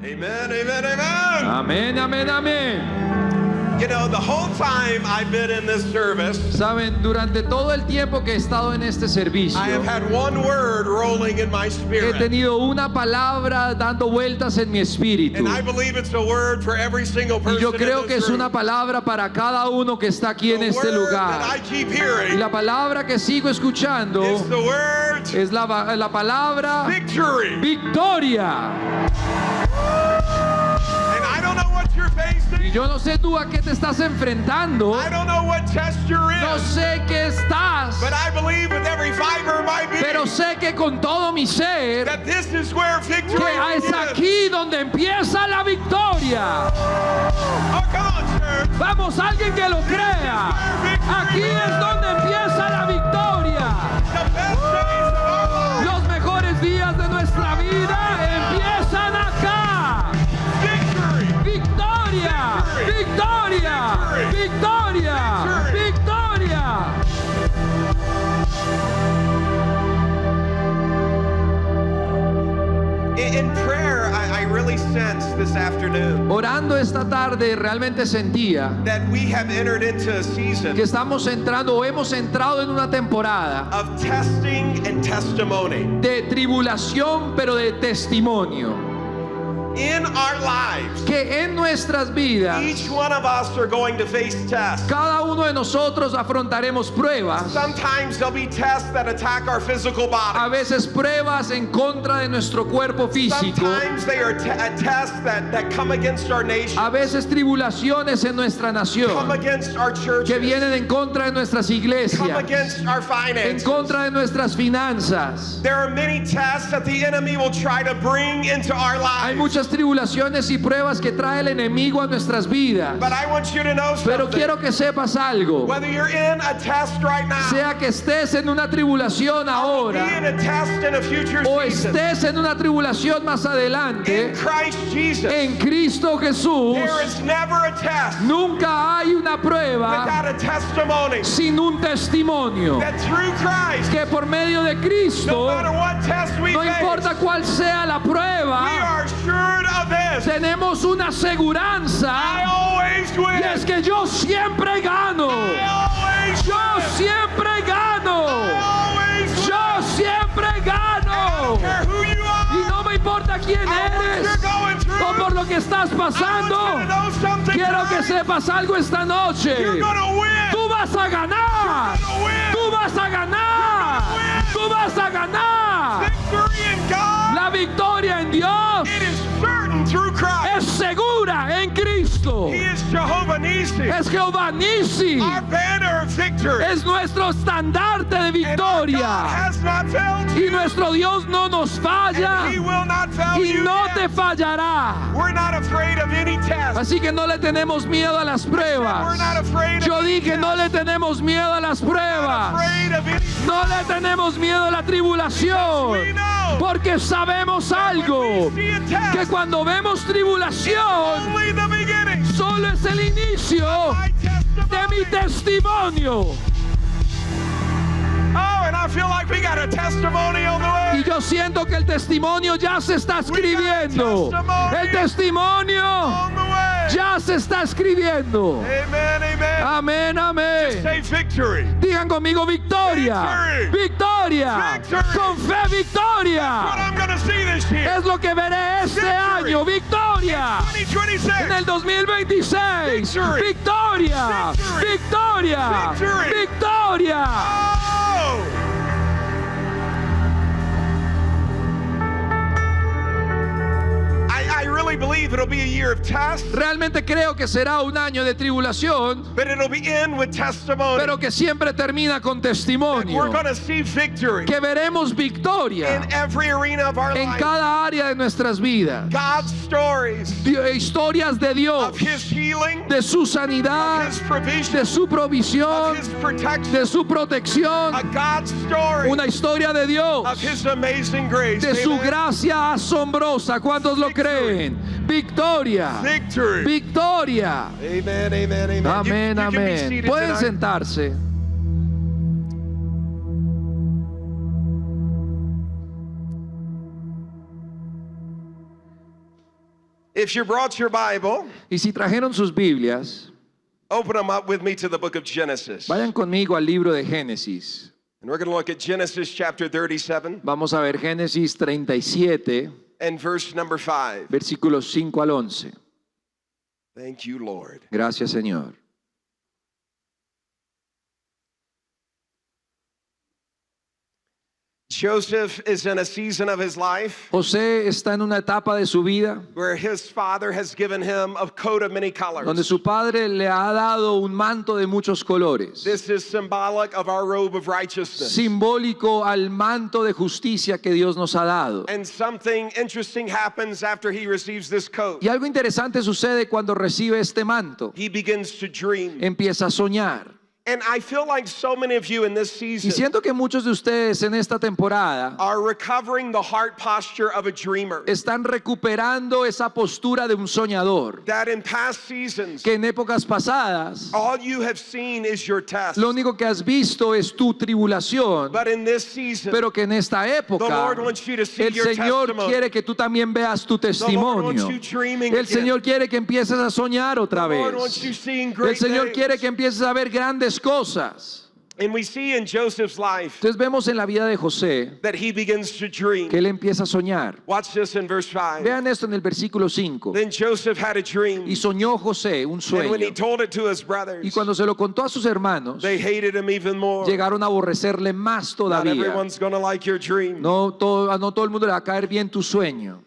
Amen, amen, amen. Amén, amén, amén. You know, the whole time I've been in this service, Saben, durante todo el tiempo que he estado en este servicio, I have had one word rolling in my he spirit. tenido una palabra dando vueltas en mi espíritu. And I believe it's a word for every single Y person yo in creo que this es una room. palabra para cada uno que está aquí en The este word that lugar. I keep Y hearing la palabra que sigo escuchando is the word es la palabra victory. victoria. And I don't know what you're Y facing. yo no sé tú a qué te estás enfrentando. I don't know what test you're No in. sé qué estás. But I believe with every fiber of my Pero being sé que con todo mi ser, that this is where victory que es begins. aquí donde empieza la victoria. Oh, come on, church. Vamos, alguien que lo crea. Aquí es donde empieza la victoria. The best days of our lives. Los mejores días de nuestra vida empiezan acá. Victory. Victoria, victoria, victoria, victoria. In prayer, I really sense this afternoon Orando esta tarde realmente sentía that we have entered into a que season estamos entrando o hemos entrado en una temporada of testing and testimony. de tribulación, pero de testimonio. In our lives, Que en nuestras vidas, each one of us are going to face tests. cada uno de nosotros afrontaremos pruebas. Sometimes there'll be tests that attack our physical A body. veces pruebas en contra de nuestro cuerpo físico. Sometimes they are tests that come against our nation, A veces tribulaciones en nuestra come nación against our que churches, vienen en contra de nuestras come iglesias, against our en finances. contra de nuestras finanzas. There are many tests that the enemy will try to bring into our Hay lives. muchas tribulaciones y pruebas que trae el enemigo a nuestras vidas. But I want you to know Pero something. quiero que sepas algo. Whether you're in a test right now, Sea que estés en una tribulación be in ahora a test in a future o season, estés en una tribulación más in adelante, Christ Jesus, en Cristo Jesús, there is never a test nunca hay una prueba without a testimony. sin un testimonio. That through Christ, Que por medio de no Cristo, matter what test we no face, importa cuál sea la we prueba, are assured of this. tenemos una I aseguranza, always win. y es que yo siempre gano. I always Yo win. siempre I gano. always win. Yo siempre I don't gano. care who you Y are, no me importa quién or what eres you're going through. o por lo que estás I want you to pasando. know something Quiero que tonight. sepas algo esta noche. You're gonna win. Tú vas a ganar. You're gonna win. Tú vas a ganar. Tú vas a ganar. Victory in God, La victoria en Dios it is certain through Christ. es segura en Cristo. He is Jehovah Nissi, Es Jehová Nissi. our banner of victory. Es nuestro estandarte de And our God victoria. has not failed Y you, nuestro Dios no nos falla and He will not fail y you no yet. te fallará. We're not afraid of any test. Así que no le tenemos miedo a las We're pruebas. not afraid of Yo any dije, test. no le tenemos miedo a las We're not pruebas. afraid of any. No le tenemos miedo a la We tribulación. know Porque sabemos algo. when we see a test, Que cuando vemos tribulación, only the beginning. solo es el inicio My de mi testimony. testimonio. Oh, and I feel like we got a testimony on the way. Y yo siento que el testimonio ya se está escribiendo. El testimonio On the way. ya se está escribiendo. Amen, amen. Amén, amén. Say victory. Digan conmigo victoria. Victory. Victoria. Victory. Con fe What victoria. I'm going to see this year. Es lo que veré este Victory. año. Victoria. 2026. En el 2026. Victory. Victoria. Victory. Victoria. Victory. Victoria. Oh! I really believe it'll be a year of tests, Realmente creo que será un año de tribulación, but it'll begin with testimony. pero que siempre termina con We're testimonio. going to see victory Que veremos victoria in every arena of our en life. cada área de nuestras vidas. God's stories Historias de of Dios, His healing, de su of sanidad, His provision, de su of provisión, His protection. de su protección. A God's story Una historia de Dios, of His amazing grace. de su Amen. gracia asombrosa. ¿Cuántos lo creen? Victoria, Victory. victoria. Amen, amen, amen. Amén, You can be amén. seated Pueden tonight. sentarse. If you brought your Bible, Y si trajeron sus Biblias, open them up with me to the book of Genesis. vayan conmigo al libro de Génesis. And we're going to look at Genesis chapter 37 Vamos a ver Génesis 37, and verse number 5. versículos 5 al 11. Thank you, Lord. Gracias, Señor. Joseph is in a season of his life José está en una etapa de su vida where his father has given him a coat of many donde colors. su padre le ha dado un manto de muchos colores, This is symbolic of our robe of righteousness. simbólico al manto de justicia que Dios nos ha dado. And something interesting happens after he receives this coat. Y algo interesante sucede cuando recibe este manto. He begins to dream. Empieza a soñar. And I feel like so many of you in this Y season siento que muchos de ustedes en esta temporada are recovering the heart posture of a dreamer. están recuperando esa postura de un soñador, That in past seasons, que en épocas pasadas all you have seen is your test. lo único que has visto es tu tribulación, But in this season, pero que en esta the época Lord wants you to see el your Señor testimony. quiere que tú también veas tu The Lord wants testimonio. you dreaming El again. Señor quiere que empieces a soñar otra The Lord wants you vez. seeing El great Señor things. quiere que empieces a ver grandes cosas. And we see in Joseph's life Entonces vemos en la vida de José that he begins to dream. que él empieza a soñar. Watch this in verse 5. Vean esto en el versículo 5. Then Joseph had a dream. Y soñó José un And when he sueño. told it to his Y brothers, cuando se lo contó a sus hermanos, they hated him even more. llegaron a aborrecerle más Not todavía. everyone's going to like your dream. No todo el mundo le va a caer bien tu sueño.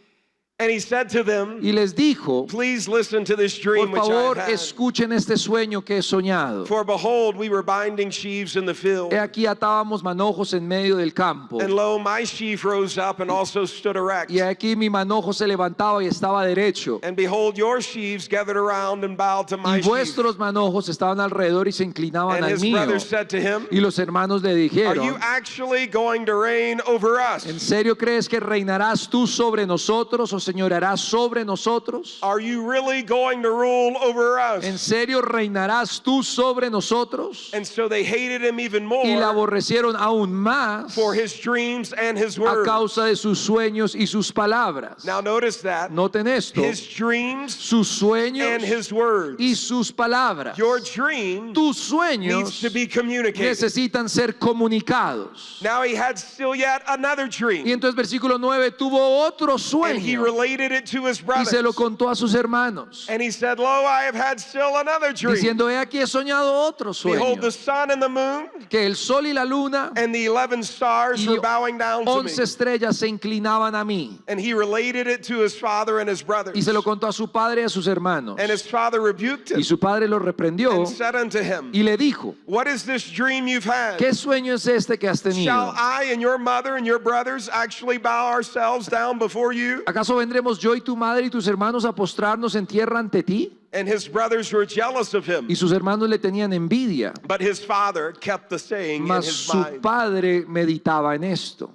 And he said to them, Y les dijo, please listen to this por dream which I favor, have had. escuchen este sueño que he soñado. For behold, we were binding sheaves in the field. He aquí atábamos manojos en medio del campo. And lo, my sheaf rose up and also stood erect. Y aquí mi manojo se levantaba y estaba derecho. And behold, your sheaves gathered around and bowed to my Y sheaf. vuestros manojos estaban alrededor y se inclinaban And al his mío. brothers said to him, Y los hermanos le are you dijeron, actually going to reign over us? ¿en serio crees que reinarás tú sobre nosotros o señorearás sobre nosotros? Are you really going to rule over us? ¿En serio reinarás tú sobre nosotros? And so they hated him even Y le more aborrecieron aún más for his dreams and his a words. causa de sus sueños y sus palabras. Now notice that. Noten esto, His dreams sus sueños and his words. y sus palabras. Your dream Tus needs sueños to be communicated. necesitan ser comunicados. Now he had still yet another Y dream. entonces versículo 9 tuvo otro And he sueño related it to his y brothers. se lo contó a sus hermanos, And he said, lo, I have had still another dream. diciendo, he aquí he soñado otro Behold, sueño, the sun and the moon que el sol y la luna and the 11 stars y were bowing down to me. 11 estrellas se inclinaban a mí. And he related it to his father and his brothers. Y se lo contó a su padre y a sus hermanos. And his father rebuked him Y su padre lo reprendió and said unto him, y le dijo, what is this dream you've had? ¿qué sueño es este que has Shall tenido? I and your mother and your brothers actually bow ourselves down before you? ¿Acaso vendremos yo y tu madre y tus hermanos a postrarnos en tierra ante ti? And his brothers were jealous of him. Y sus hermanos le tenían envidia, But his father kept the saying in mas his su mind. padre meditaba en esto.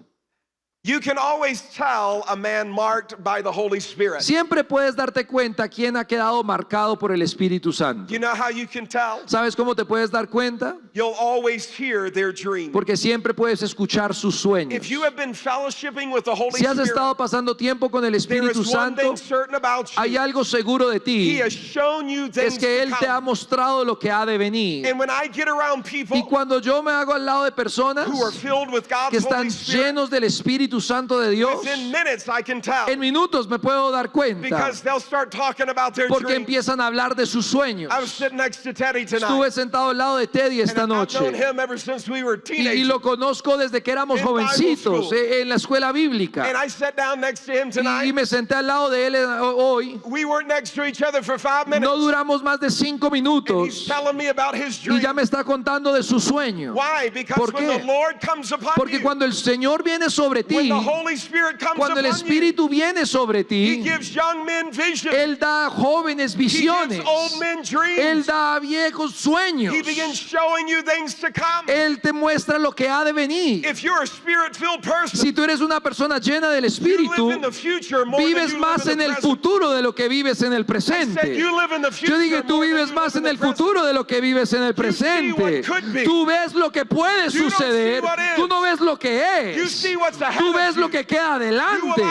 You can always tell a man marked by the Holy Spirit. Siempre puedes darte cuenta quién ha quedado marcado por el Espíritu Santo. You know how you can tell? ¿Sabes cómo te puedes dar cuenta? You'll always hear their dream. Porque siempre puedes escuchar sus sueños. If you have been fellowshipping with the Holy Si has Spirit, estado pasando tiempo con el there Espíritu is one Santo, thing certain about hay you. algo seguro de He ti, has shown you es things que to Él te ha come. mostrado lo que ha de venir. And when I get around people Y cuando yo me hago al lado de personas who are filled with que God's están Holy Spirit, llenos del Espíritu Santo de Dios, within minutes I can tell. en minutos me puedo dar cuenta, Because they'll start talking about their porque dreams. empiezan a hablar de sus sueños. I was sitting next to Teddy Estuve tonight. sentado al lado de Teddy esta And I've known noche him ever since we were y teenagers. lo conozco desde que éramos In Bible jovencitos school. en la escuela bíblica. And I sat down next to him tonight. Y me senté al lado de él hoy. We weren't next to each other for 5 minutes. No duramos más de 5 And he's minutos telling me about his y dream. ya me está contando de su sueño. Why? Because ¿Por when qué? the Lord comes upon Porque you, cuando el Señor viene sobre when ti, the Holy Spirit comes cuando el upon you, Espíritu viene sobre He ti, gives young men vision. Él da a jóvenes He gives visiones. old men Él dreams. da a viejos sueños. He begins showing you things to come. Él te muestra lo que ha de venir. If you're a spirit-filled person, Si tú eres una persona llena del you Espíritu, live in the future more than vives you más live en in el the present. futuro de lo que vives en el I said presente. you live in the Yo future dije, tú more than vives you más live en el futuro de lo que vives en el presente. what could be. Tú ves lo que puede You don't see suceder. what is. Tú no ves lo que You es. see what's ahead Tú ves lo que queda adelante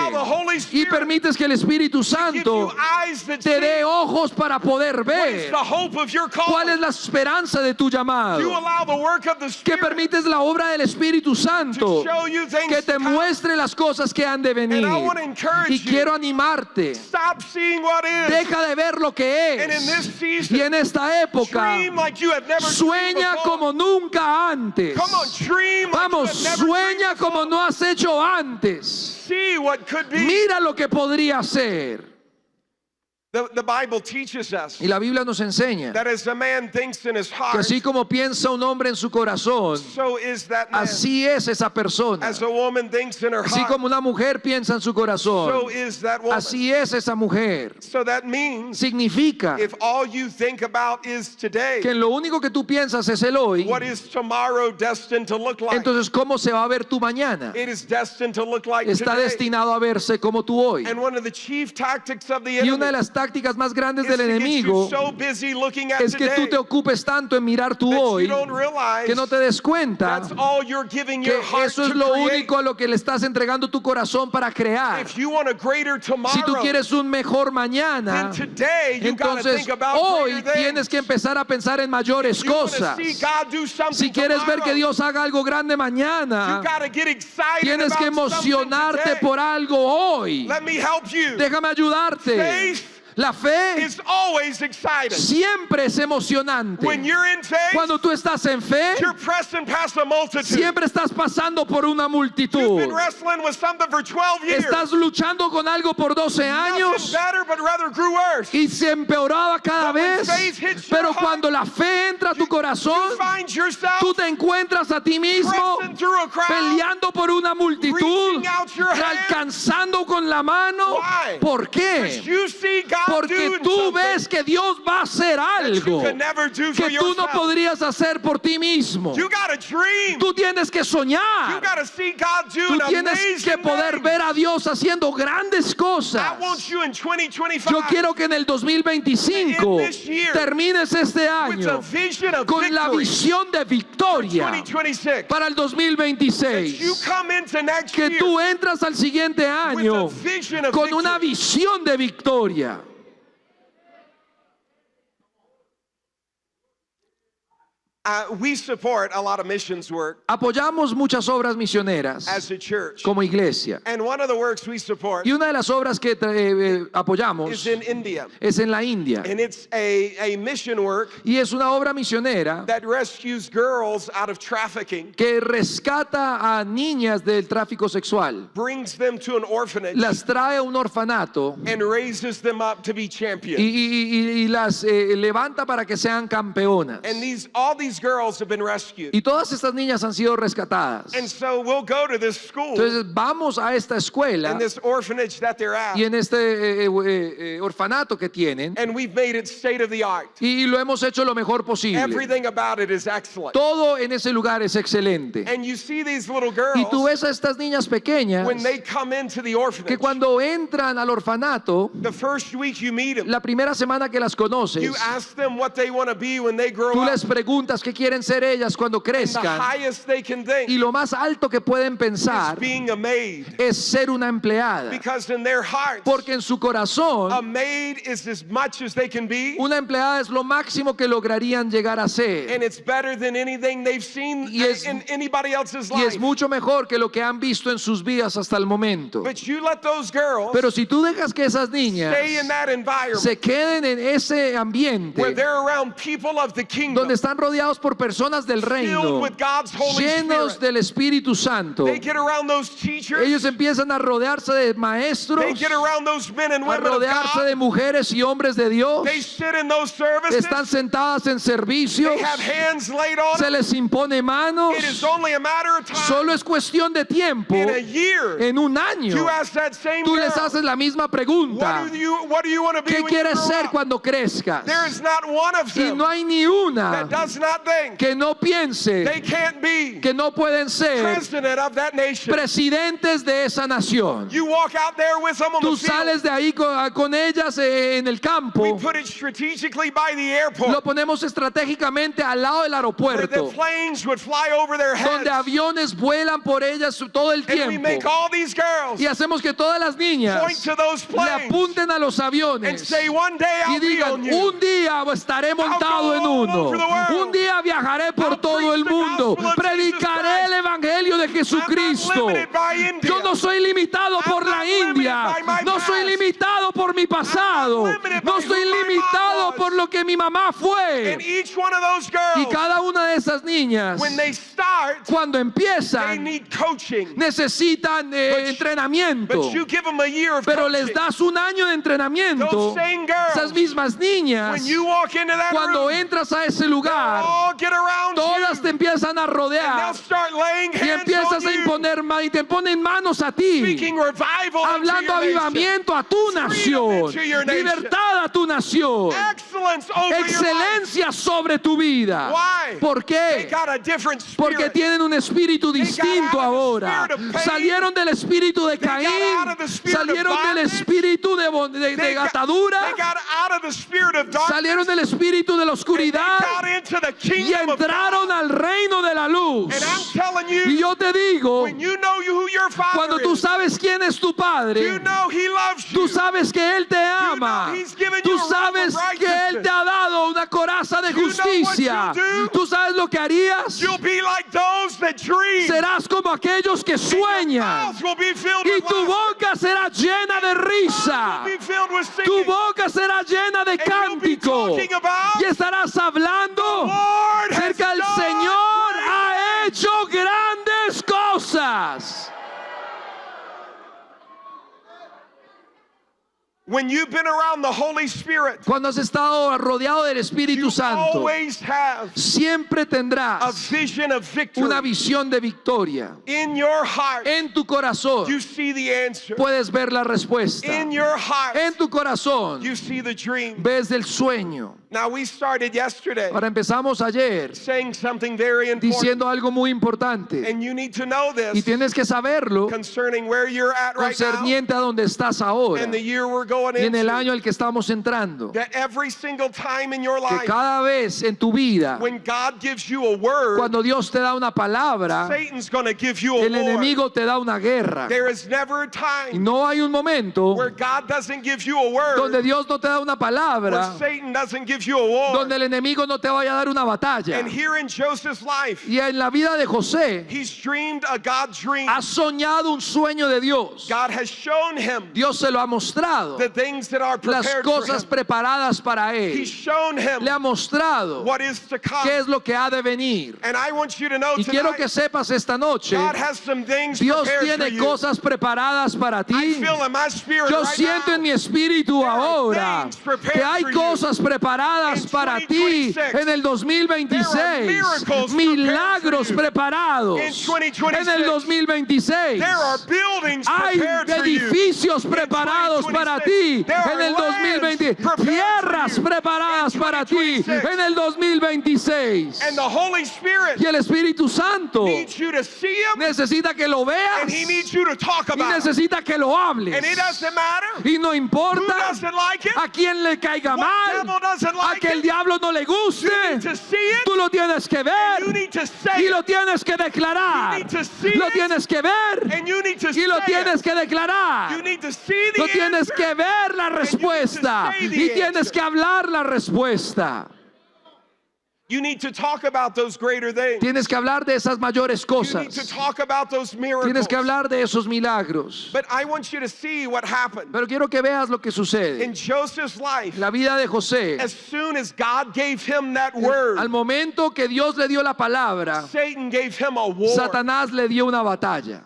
y permites que el Espíritu Santo te dé ojos para poder ver cuál es la esperanza de tu llamado, que permites la obra del Espíritu Santo que te muestre las cosas que han de venir. Y quiero animarte, deja de ver lo que es, y en esta época sueña como nunca antes. Vamos, sueña como no has hecho antes. Mira lo que podría ser. The Bible teaches us Y la Biblia nos enseña that as a man thinks in his que heart, así como piensa un hombre en su corazón, so is that man. así es esa persona. As a woman thinks in her Así heart, como una mujer piensa en su so corazón, is that woman. así es esa mujer. So that means Significa if all you think about is today, que lo único que tú piensas es el hoy, what is tomorrow destined to look like? entonces ¿cómo se va a ver tu mañana? It is destined to look like Está today. destinado a verse como tú hoy. And one of the chief tactics of the Y enemy una de las tácticas más grandes is del to get enemigo you so busy looking at es que tú today te ocupes tanto en mirar tu that hoy you don't realize que no te des cuenta that's all you're giving que your heart eso es to lo create. único a lo que le estás entregando tu corazón para crear. If you want a greater tomorrow, Si tú quieres un mejor mañana, then today you gotta entonces think about hoy greater tienes que things. empezar a pensar en mayores You wanna cosas. see God do something Si quieres ver tomorrow, que Dios haga algo grande you mañana, gotta get excited tienes que about something emocionarte today. por algo hoy. Let me help you. Déjame ayudarte. Faith La fe is always exciting. siempre es emocionante. When you're in faith, Cuando tú estás en fe, you're pressing past a multitude. siempre estás pasando por una You've multitud. been wrestling with something for 12 years. Estás luchando con algo por 12 Nothing años better, but rather grew worse. y se empeoraba cada But when vez. faith hits your Pero heart, cuando la fe entra a tu corazón, You find yourself tú te encuentras a ti mismo pressing through a crowd, peleando por una multitud, reaching out your hand. alcanzando con la mano. Why? ¿Por because qué? you see God Porque doing tú something ves que Dios va a hacer that you algo could never do for que tú no yourself. podrías hacer por ti mismo. You gotta dream. Tú tienes que You soñar. gotta see God do Tú an tienes que amazing poder thing. ver a Dios haciendo grandes cosas. I want you in 2025 Yo quiero que en el 2025 In this year, termines este with a año vision of con la victory visión de victoria 2026. para el That you 2026. come into next Que year tú entras al siguiente año with a vision of con una victory. visión de victoria. We support a lot of missions work Apoyamos muchas obras misioneras as a church. como iglesia. And one of the works we support Y una de las obras que apoyamos is in India. es en la India. And it's a mission work Y es una obra misionera that rescues girls out of trafficking, que rescata a niñas del tráfico sexual, brings them to an orphanage, las trae a un orfanato and raises them up to be champions. y las levanta para que sean campeonas. And all these girls have been rescued. Y todas estas niñas han sido rescatadas. And so we'll go to this school, Entonces vamos a esta escuela and this orphanage that they're at, y en este orfanato que tienen, and we've made it state of the art. y lo hemos hecho lo mejor posible. Everything about it is excellent. Todo en ese lugar es excelente. And you see these little Y tú girls ves a estas niñas pequeñas when they come into the que orphanage. cuando entran al orfanato, The first week you meet them, la primera semana que las conoces, you ask them what they want to be when they grow tú up. les preguntas qué quieren ser ellas cuando The crezcan, highest they can think y lo más alto que pueden is pensar being a maid. es ser una empleada, Because in their hearts, porque en su a corazón maid is as much as they can be, una empleada es lo máximo que lograrían llegar a ser, and it's better than anything they've seen Y es- in anybody else's y es life. mucho mejor que lo que han visto en sus vidas hasta el momento. But you let those girls Pero si tú dejas que esas niñas stay in that environment se queden en ese where ambiente they're around people of the kingdom, donde están rodeados por personas del filled reino, with God's Holy llenos Spirit, del Espíritu Santo, they get around those teachers, ellos empiezan a rodearse de maestros, they get around those men and a women of rodearse God, de mujeres y hombres de Dios, they sit in those services, están sentadas en servicios, they have hands laid on se them. les impone manos. It is only a matter of time. Solo es cuestión de tiempo. In a year, En un año you ask that same tú girl, les haces la misma pregunta: what do you want to be ¿qué when you quieres grow ser up? cuando crezcas? There is not one of Y them no hay ni una that does not que no piense que no pueden ser presidentes de esa nación. Tú sales de ahí con ellas en el campo. Lo ponemos estratégicamente al lado del aeropuerto, donde aviones vuelan por ellas todo el tiempo. Y hacemos que todas las niñas le apunten a los aviones y digan: un día estaré montado en uno, un día viajaré por todo el mundo, predicaré el evangelio de Jesucristo. Yo no soy limitado por la India, no soy limitado por mi pasado, no soy limitado por lo que mi mamá fue. Y cada una de esas niñas, cuando empiezan, necesitan entrenamiento, pero les das un año de entrenamiento. Esas mismas niñas, cuando entras a ese lugar, todas te empiezan a rodear y empiezas a imponer y te ponen manos a ti, hablando avivamiento a tu nación, libertad a tu nación, excelencia sobre tu vida. ¿Por qué? Porque tienen un espíritu distinto ahora. Salieron del espíritu de Caín, salieron del espíritu de atadura, salieron del espíritu de la oscuridad y entraron al reino de la luz. Y yo te digo, cuando tú sabes quién es tu Padre, tú sabes que Él te ama, tú sabes que Él te ha dado una coraza de justicia, tú sabes lo que harías. Serás como aquellos que sueñan, y tu boca será llena de risa, tu boca será llena de cántico, y estarás hablando acerca del Señor ha hecho grandes cosas. When you've been around the Holy Spirit, cuando has estado rodeado del Espíritu Santo, always have siempre tendrás a vision of victory. Una visión de victoria. In your heart, en tu corazón, you see the answer. Puedes ver la respuesta. In your heart, en tu corazón, you see the dream. Ves el sueño. Now we started yesterday. Ahora empezamos ayer saying something very important. Diciendo algo muy importante. And you need to know this. Y tienes que saberlo. Concerning where you're at right now. Concerniente a donde estás ahora. And the year we're going y en el año al que estamos entrando. That every single time in your life, que cada vez en tu vida, when God gives you a word, cuando Dios te da una palabra, Satan's going to give you a el enemigo te da una guerra. There is never a time y no hay un momento where God doesn't give you a word, donde Dios no te da una palabra, where Satan doesn't give you a war. Donde el enemigo no te vaya a dar una batalla. And here in Joseph's life, y en la vida de José, he's dreamed a God dream. Ha soñado un sueño de Dios. God has shown him Dios se lo ha mostrado. The things that are prepared las cosas for him. Preparadas para él. He's shown him Le ha mostrado what is to come. Qué es lo que ha de venir. And I want you to know y quiero que sepas esta noche, God has some things Dios prepared tiene for cosas preparadas para ti. I feel in my spirit Yo right siento now, en mi espíritu ahora que hay cosas preparadas para ti en el 2026. Milagros preparados en el 2026. Hay edificios preparados para ti en el 2020. Tierras preparadas para ti en el 2026. Y el Espíritu Santo necesita que lo veas y necesita que lo hables. Y no importa a quién le caiga mal, a que el diablo no le guste, tú lo tienes que ver y lo tienes que declarar. Lo tienes que ver y lo tienes que declarar. Lo tienes que ver la respuesta y tienes que hablar la respuesta. You need to talk about those greater things. Tienes que hablar de esas mayores cosas. You need to talk about those miracles. Tienes que hablar de esos milagros. But I want you to see what happened. Pero quiero que veas lo que sucede. In Joseph's life, la vida de José. As soon as God gave him that word, al momento que Dios le dio la palabra, Satan gave him a war. Satanás le dio una batalla.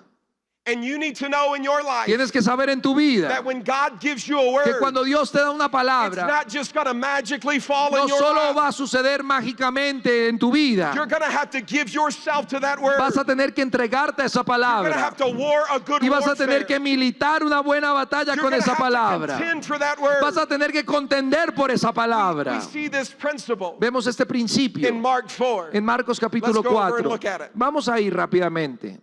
And you need to know in your life Tienes que saber en tu vida that when God gives you a word, que cuando Dios te da una it's palabra, not just going to magically fall no in your solo lap. va a suceder mágicamente en tu vida. You're going to have to give yourself to that word. Vas a tener que entregarte a esa You're going to palabra. have to war a good Y vas a warfare. tener que militar una buena batalla You're con going to esa have to palabra. contend for that word. Vas a tener que contender por esa palabra. We see this principle Vemos este principio in Mark 4. en Marcos capítulo Let's go over and 4. look at it. Vamos a ir rápidamente.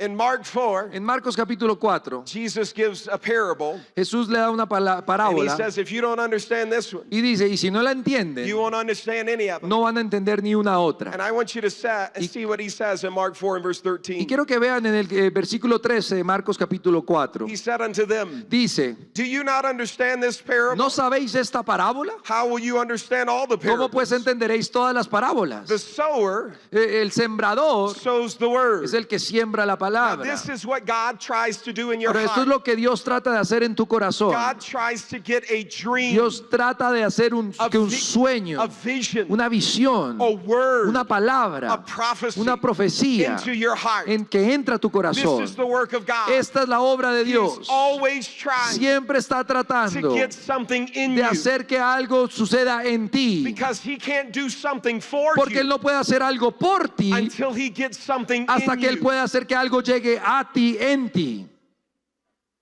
In Mark 4, En Marcos capítulo 4, Jesus gives a parable, Jesús le da una and he parábola says, if you don't understand this one, y dice, y si no la entienden, you won't understand any of them. no van a entender ni una otra. And I want you to see what he says in Mark 4 and verse Y 13. quiero que vean en el versículo 13 de Marcos capítulo 4. He said unto them, Dice, do you not understand this parable? ¿no sabéis esta parábola? How will you understand all the ¿Cómo pues parables? entenderéis todas las parábolas? The sower El sembrador sows the word. es el que siembra la Now, palabra. this is what God tries to do in your Pero esto es heart. lo que Dios trata de hacer en tu corazón. God tries to get a dream, Dios trata de hacer que un sueño, a vision, una visión, a word, una a palabra, prophecy una profecía into your heart. en que entra a tu This corazón. is the work of God. Esta es la obra de He's Dios. always trying Siempre está to tratando get something in de you hacer que algo suceda en ti, because he can't do something for porque Él you no puede hacer algo por ti until he gets something hasta in que Él you. pueda hacer que algo llegue a ti, en ti.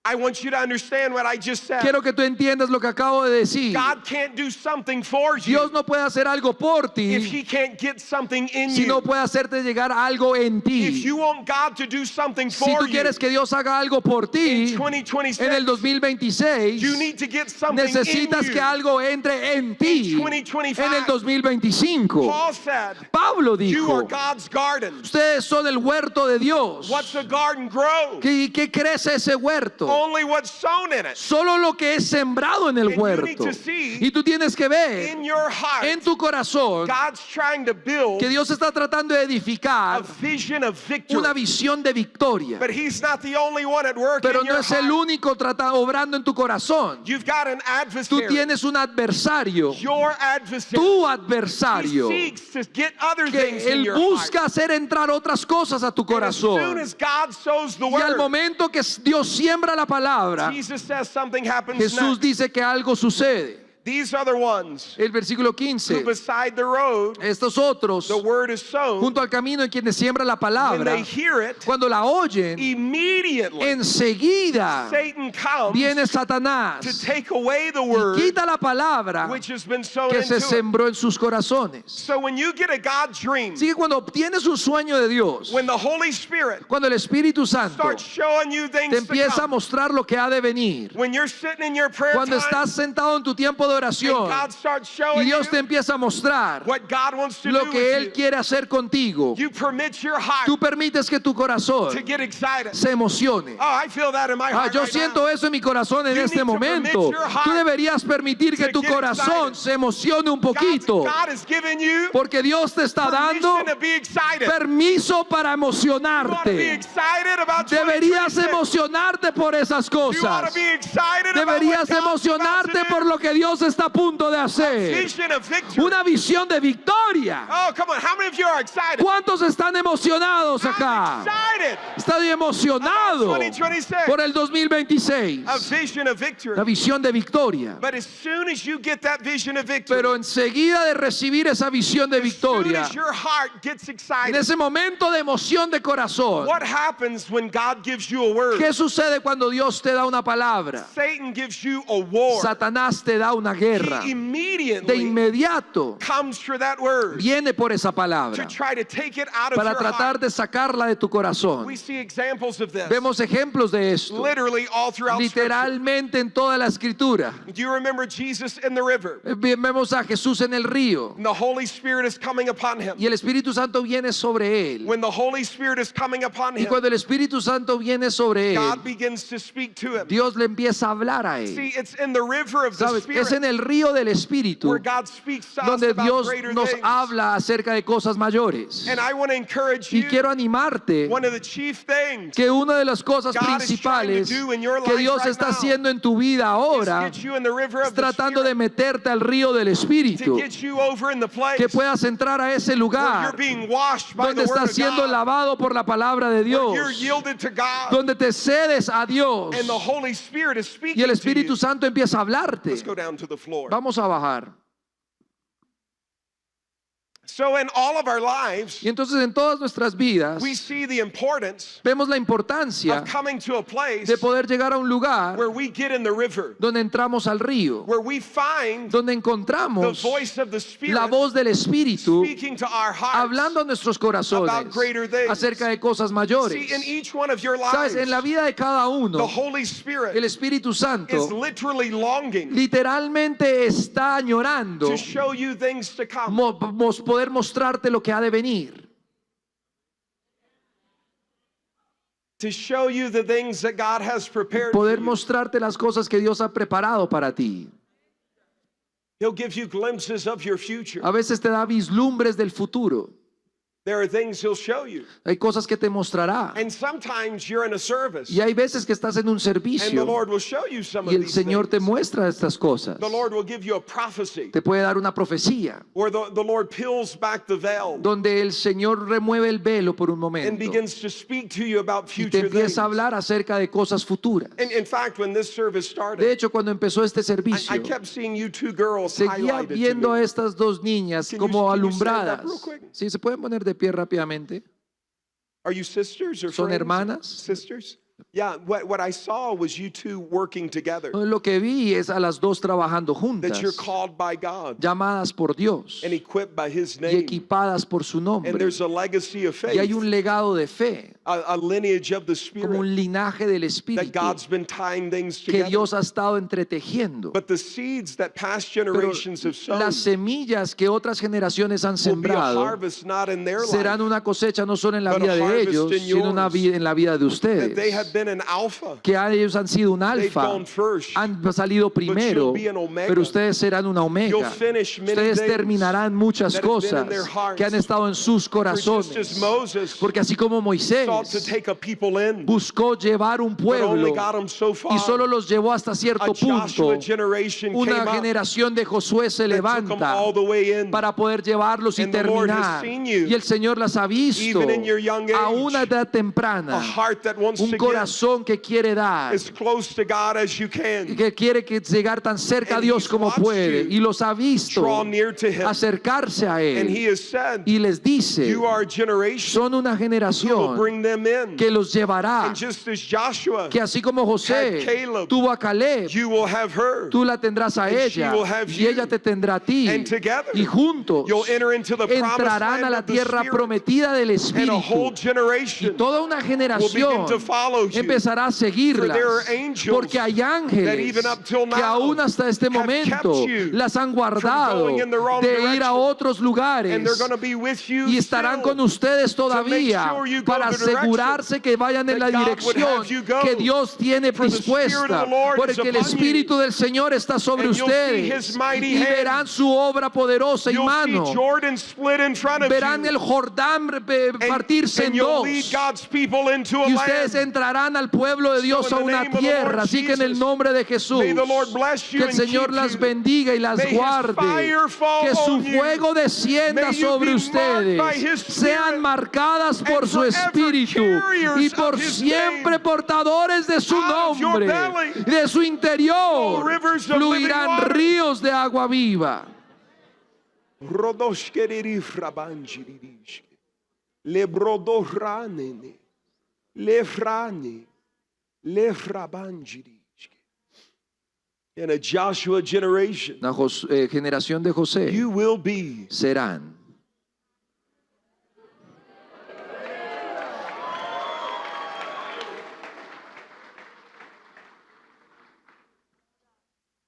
I want you to understand what I just said. Quiero que tú entiendas lo que acabo de decir. God can't do something for you Dios no puede hacer algo por if ti he can't get something in si no you. puede hacerte llegar algo en If ti. you want God to do something Si for tú you quieres que Dios haga algo por in ti 2026, en el 2026, you need to get something in necesitas you. que algo entre en ti In 2025. en el 2025. Paul said, Pablo you are dijo, God's garden. ustedes son el huerto de Dios. What's a garden grow? ¿Qué crece ese huerto? Only what's sown in it. Solo lo que es sembrado en el And you need huerto. to see Y tú tienes que ver In your heart, en tu corazón God's trying to build que Dios está tratando de a edificar vision of victory. una visión de victoria. But he's not the only one at work Pero in no your es el heart. único obrando en tu corazón. You've got an Tú adversary. tienes un adversario, Your adversary. tu He adversario, seeks to get other things que in él your heart. busca hacer entrar otras cosas a tu And as soon corazón. as God sows the Y al word, momento que Dios siembra la palabra, Jesus says something happens Jesús next. dice que algo sucede. These are the ones El versículo who 15. beside the road, Estos otros, the word is sown. junto al camino en quienes siembra la When palabra, they hear it, cuando la oyen, immediately enseguida Satan comes viene to Satanás take away the y word quita la palabra which has been sown que into se it. sembró en sus corazones. So when you get a God dream, Así que cuando obtienes un sueño de Dios, when the Holy Spirit cuando el Espíritu Santo starts showing you te things to empieza a come, mostrar lo que ha de venir, when you're sitting in your prayer cuando time, estás sentado en tu tiempo de and oración God starts y showing Dios te you empieza a mostrar what God wants to lo do que with Él you, quiere hacer contigo, you permit your heart tú permites que tu to corazón get excited. se emocione. Oh, I feel that in my heart Yo right siento now. eso en mi corazón en You este need to momento. permit your heart Tú deberías permitir que to tu get corazón excited. se emocione un poquito, God has given you porque Dios te está dando permission to be excited. permiso para You ought to be emocionarte. excited about Deberías 2026. emocionarte por esas You ought to cosas. be excited about Deberías what God's about emocionarte to do. por lo que Dios está a punto de hacer. Vision of victory. Una visión de victoria. Oh, come on. How many of you are excited? ¿Cuántos están emocionados I'm acá? excited. Estoy emocionado 2026. por el 2026. A vision of victory. La visión de victoria. But as soon as you get that vision of victory, Pero enseguida de recibir esa visión de as soon victoria, as your heart gets en excited, ese momento de emoción de corazón, what happens when God gives you a word? ¿qué sucede cuando Dios te da una palabra? Satan gives you a war. Satanás te da una guerra. He De immediately inmediato comes for that word viene por esa to palabra try to take it out of para your tratar heart. de sacarla de tu corazón. We see examples of this Vemos ejemplos de esto, literally all throughout Scripture. literalmente en toda la escritura. Do you remember Jesus in the river? Vemos a Jesús en el río And the Holy Spirit is coming upon him. y el Espíritu Santo viene sobre él. When the Holy Spirit is coming upon Y him, cuando el Espíritu Santo viene sobre él, God begins to speak to him. Dios le empieza a hablar a él. See, it's in the river of the ¿Sabes? Es Spirit en el río del Espíritu, where God speaks to us donde about Dios greater nos things. habla acerca de cosas mayores. And I want to encourage Y you, quiero animarte one of the chief things que una de las cosas God is trying to principales do in your que life Dios right está now haciendo en tu vida ahora is get you in the river es of the tratando de Spirit, meterte al río del to Espíritu, get you over in the place que puedas entrar a ese where you're lugar being washed by donde the word estás of siendo God, lavado por la palabra de where you're Dios, yielded to God, donde te cedes a Dios and the Holy Spirit is y speaking el to Espíritu you. Santo empieza a hablarte. Let's go down to the floor. Vamos a bajar. So in all of our lives, Y entonces en todas nuestras vidas we see the importance vemos la importancia of coming to a place de poder llegar a un lugar where we get in the river, donde entramos al río, where we find donde the encontramos voice of the la Spirit voz del Espíritu speaking to our hearts. hablando a nuestros corazones about greater things. acerca de cosas mayores. See, in each one of your Sabes, en la lives, vida de cada the uno, Holy Spirit el Espíritu is Santo literally longing literalmente está añorando to show you things to come. poder mostrarte lo que ha de venir, To show you the things that God has prepared for poder you. mostrarte las cosas que Dios ha preparado para ti. He'll give you glimpses of your future. A veces te da vislumbres del futuro. There are things He'll show you. Hay cosas que te mostrará. And sometimes you're in a service, Y hay veces que estás en un and the servicio Lord will show you some y of el these Señor te things. muestra estas cosas. The Lord will give you a prophecy, Te puede dar una profecía or the Lord peels back the veil donde el Señor remueve el velo por un and momento begins to speak to you about y te future things. empieza a hablar acerca de cosas futuras. And in fact, when this service De started, hecho, cuando empezó este I servicio, kept seeing you two girls seguía highlighted to viendo a me. estas dos niñas Can you- como can you stand alumbradas. up real quick? ¿Sí se pueden poner de pie rápidamente? Are you sisters or ¿Son friends? hermanas? Sisters? Yeah, what I saw was you two working together, Lo que vi es a las dos trabajando juntas, that you're called by God llamadas por Dios and equipped by His y name. equipadas por su And nombre. there's a legacy of Y hay faith, un legado de fe, a lineage of the como un Spirit, linaje del that Espíritu God's been tying things que together. Dios ha estado entretejiendo. But the seeds that past Pero generations have sown las semillas que otras generaciones han will be a sembrado harvest not in their serán life, una cosecha no solo en la but a vida de harvest ellos, in sino yours. en la vida de that they have ustedes. been an alpha. Que ellos han sido un They've alfa, gone first, han salido primero, you'll be an omega. pero ustedes serán una You'll omega. finish many Ustedes things terminarán muchas that have been in cosas their hearts. que han estado en sus For just corazones. as Moses Porque así como Moisés sought to take a people in, buscó llevar un but only pueblo got them so far, y solo los llevó hasta a cierto Joshua punto, generation una came up generación de Josué se that took them levanta all the way in. para poder llevarlos y And the Lord has terminar. seen you, Y el Señor las ha visto even in your young a age, una edad a temprana, heart that wants un to get corazón que quiere dar, as close to God as you can, que quiere llegar tan cerca a And Dios he's como watched puede, you y los ha visto draw near to Him. acercarse a And He Él has said, y les dice, you are a generation son una who will generación bring them in. que los llevará, And just as Joshua, que así como José had Caleb, tuvo a Caleb, you will have her. tú la tendrás a And she ella will have y ella you. te tendrá a ti, And together, y juntos you'll enter into the promised entrarán land a la of the tierra Spirit. prometida del And a whole Espíritu, y generation toda una will generación begin to follow you. empezará a seguirlas, For there are angels porque hay that ángeles even up till que now aún hasta este have momento kept you las han guardado going in the wrong de ir a direction. otros lugares, And they're going to be with you y estarán still con ustedes to make todavía sure you go para the direction asegurarse que vayan en la that God would dirección have you go. que Dios tiene For the Spirit of dispuesta, the Lord is porque el upon Espíritu del Señor está sobre And you'll see ustedes, His mighty y hand. verán su obra poderosa y You'll mano, see Jordan split in front of verán you. el Jordán partirse And en you'll dos, lead God's people into a y ustedes land. entrarán al pueblo de Dios So a in the una name of the tierra. Lord Así que en el Jesus, nombre de Jesús, may the Lord bless you que el and Señor keep las you. bendiga y las May His guarde, fire fall que su on you. fuego descienda May you sobre be ustedes, marked by His sean Spirit marcadas por and su forever Espíritu carriers y por of His siempre name. portadores de su Out of your nombre, belly de su interior flow rivers of living fluirán water. ríos de agua viva. Rodoshkeriri frabanjirishke. Le brodorranene. Le frane. Le frabanjirishke. In a Joshua generation, La generación de José you will be serán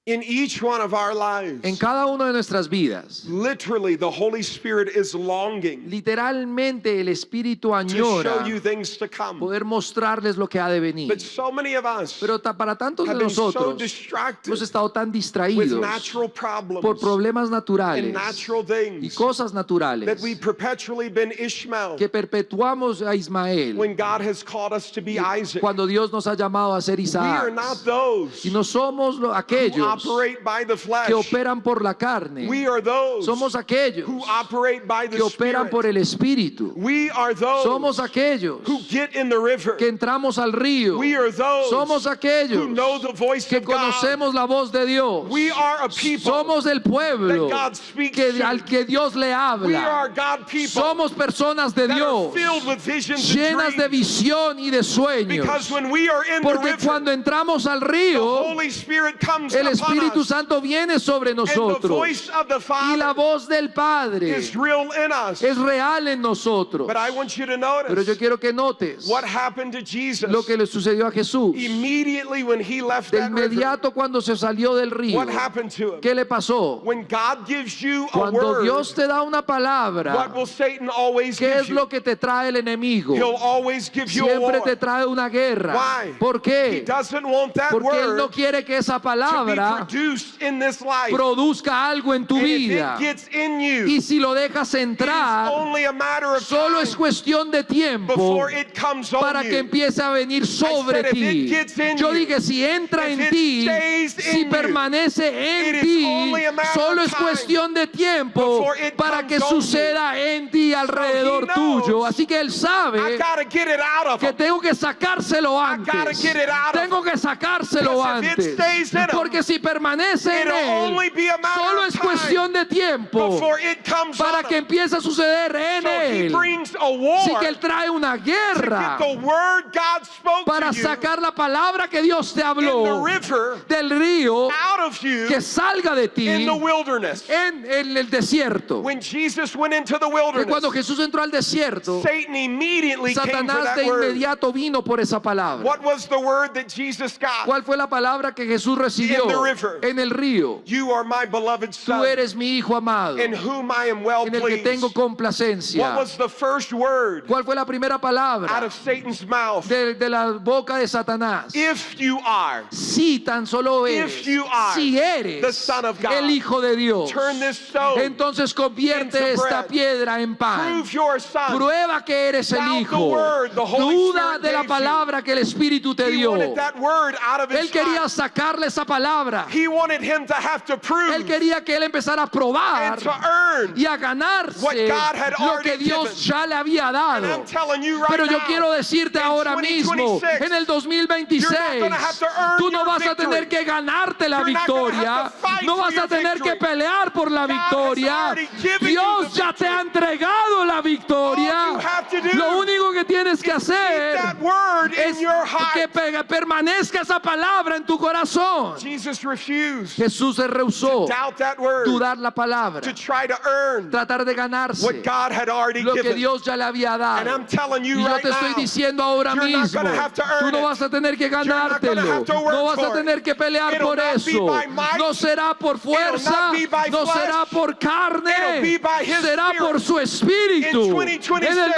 In each one of our lives, En cada una de nuestras vidas, literally the Holy Spirit is longing literalmente el Espíritu to show añora you things to come. poder mostrarles lo que ha de venir. But so many of us Pero para tantos de have been so nosotros distracted hemos estado tan with distraídos natural por problems problemas and naturales natural y things cosas that naturales we perpetually been Ishmael que perpetuamos a Ismael when God has called us to be Isaac. cuando Dios nos ha llamado a ser We are not Isaac. those Y no somos who aquellos operate by the flesh. que operan por la carne. We are those Somos aquellos who operate by que the operan por Spirit. el Espíritu. We are those Somos aquellos who get in the river. que entramos al río. We are those Somos who aquellos know the voice que of God. conocemos la voz de Dios. We are a people Somos el pueblo that God speaks que, to. al que Dios le We are habla. God people Somos personas de that are Dios filled with visions and llenas de dreams. visión y de sueños. Because when we are in the Porque river, cuando entramos al the río, Holy Spirit comes el upon Espíritu us, Santo viene sobre and the nosotros. voice of the Y la Father voz del Padre is real in us. es real en nosotros. But I want you to Pero yo notice quiero que notes what happened to Jesus lo que le sucedió a Jesús. immediately when he left De that river. inmediato cuando se salió del río, What happened to him? ¿qué le pasó? When God gives you a Cuando word, Dios te da una palabra, what will Satan always ¿qué give es you? lo que te trae el enemigo? He'll always give you a Siempre war. te trae una guerra. Why? ¿Por He qué? doesn't want that Porque Él no word quiere que esa to be palabra produced in this life. produzca algo en tu And vida. if it gets in you, Y si lo dejas it's entrar, only a matter of solo es time cuestión de tiempo before it comes on para que you. empiece a venir sobre said if ti. it gets in Yo you, dije, si entra if en it ti, stays si in you, permanece it en is ti, only a matter solo of es time cuestión de tiempo before it para comes que on you. suceda en ti alrededor knows tuyo. Así que Él I sabe gotta get it out of que him. tengo que sacárselo gotta antes. get it out of Tengo que sacárselo Because if it antes. stays in him, Porque si permanece en it'll Él, only be a matter solo of es time cuestión de tiempo before it comes para on que him. empiece a suceder en So he Él. brings a war Así que Él trae una to guerra get the word God spoke para to you sacar la palabra que Dios te in the habló river del río, out of you que salga de ti in the wilderness. en el desierto. When Jesus went into the Que cuando wilderness, Jesús entró al desierto, Satan immediately came for Satanás that de word. inmediato vino por esa palabra. What was the word that Jesus got? ¿Cuál fue la palabra que Jesús recibió In the river. en el río? You are my beloved Tú son, eres mi hijo amado, in whom I am well en el que tengo pleased. complacencia. What was the first word ¿Cuál fue la primera out palabra of Satan's mouth? de la boca de Satanás? If you are, Si tan solo eres, If you are si eres the Son of God, el Hijo de Dios, turn this stone entonces convierte into esta bread. piedra en pan. Prove your son. Prueba que eres el Doubt the Hijo. word the Holy Duda Spirit de la gave you. palabra que el Espíritu te He dio. wanted that word out of Él his quería heart. sacarle esa palabra. He wanted him to have to prove Él quería que él empezara a probar and to earn. y a ganarse what God had lo already que Dios given. ya le había And dado. I'm telling you right Pero yo now, quiero decirte in ahora mismo, 2026, en el 2026, you're not gonna have to earn tú no your vas a tener victory. que ganarte la You're not gonna victoria, have to fight no for vas a your tener que victory. pelear por la God has victoria. already given you Dios the ya te ha victory. entregado la All victoria. you have to do Lo único que tienes que is keep hacer that word es in your que heart. permanezca esa palabra en tu corazón. Jesus refused Jesús se rehusó doubt that word, dudar la palabra, to try to earn tratar de ganarse what God had already lo que given. Dios ya le había And dado. I'm telling Y you yo right te estoy now, diciendo ahora you're not mismo, gonna have to tú earn no it. vas a tener que not gonna ganártelo, have to work no vas a for it. tener que pelear It'll por not be eso, by might. no será por fuerza, not be by no flesh. será por It'll carne, be by His será Spirit. por su espíritu. In 2026, En el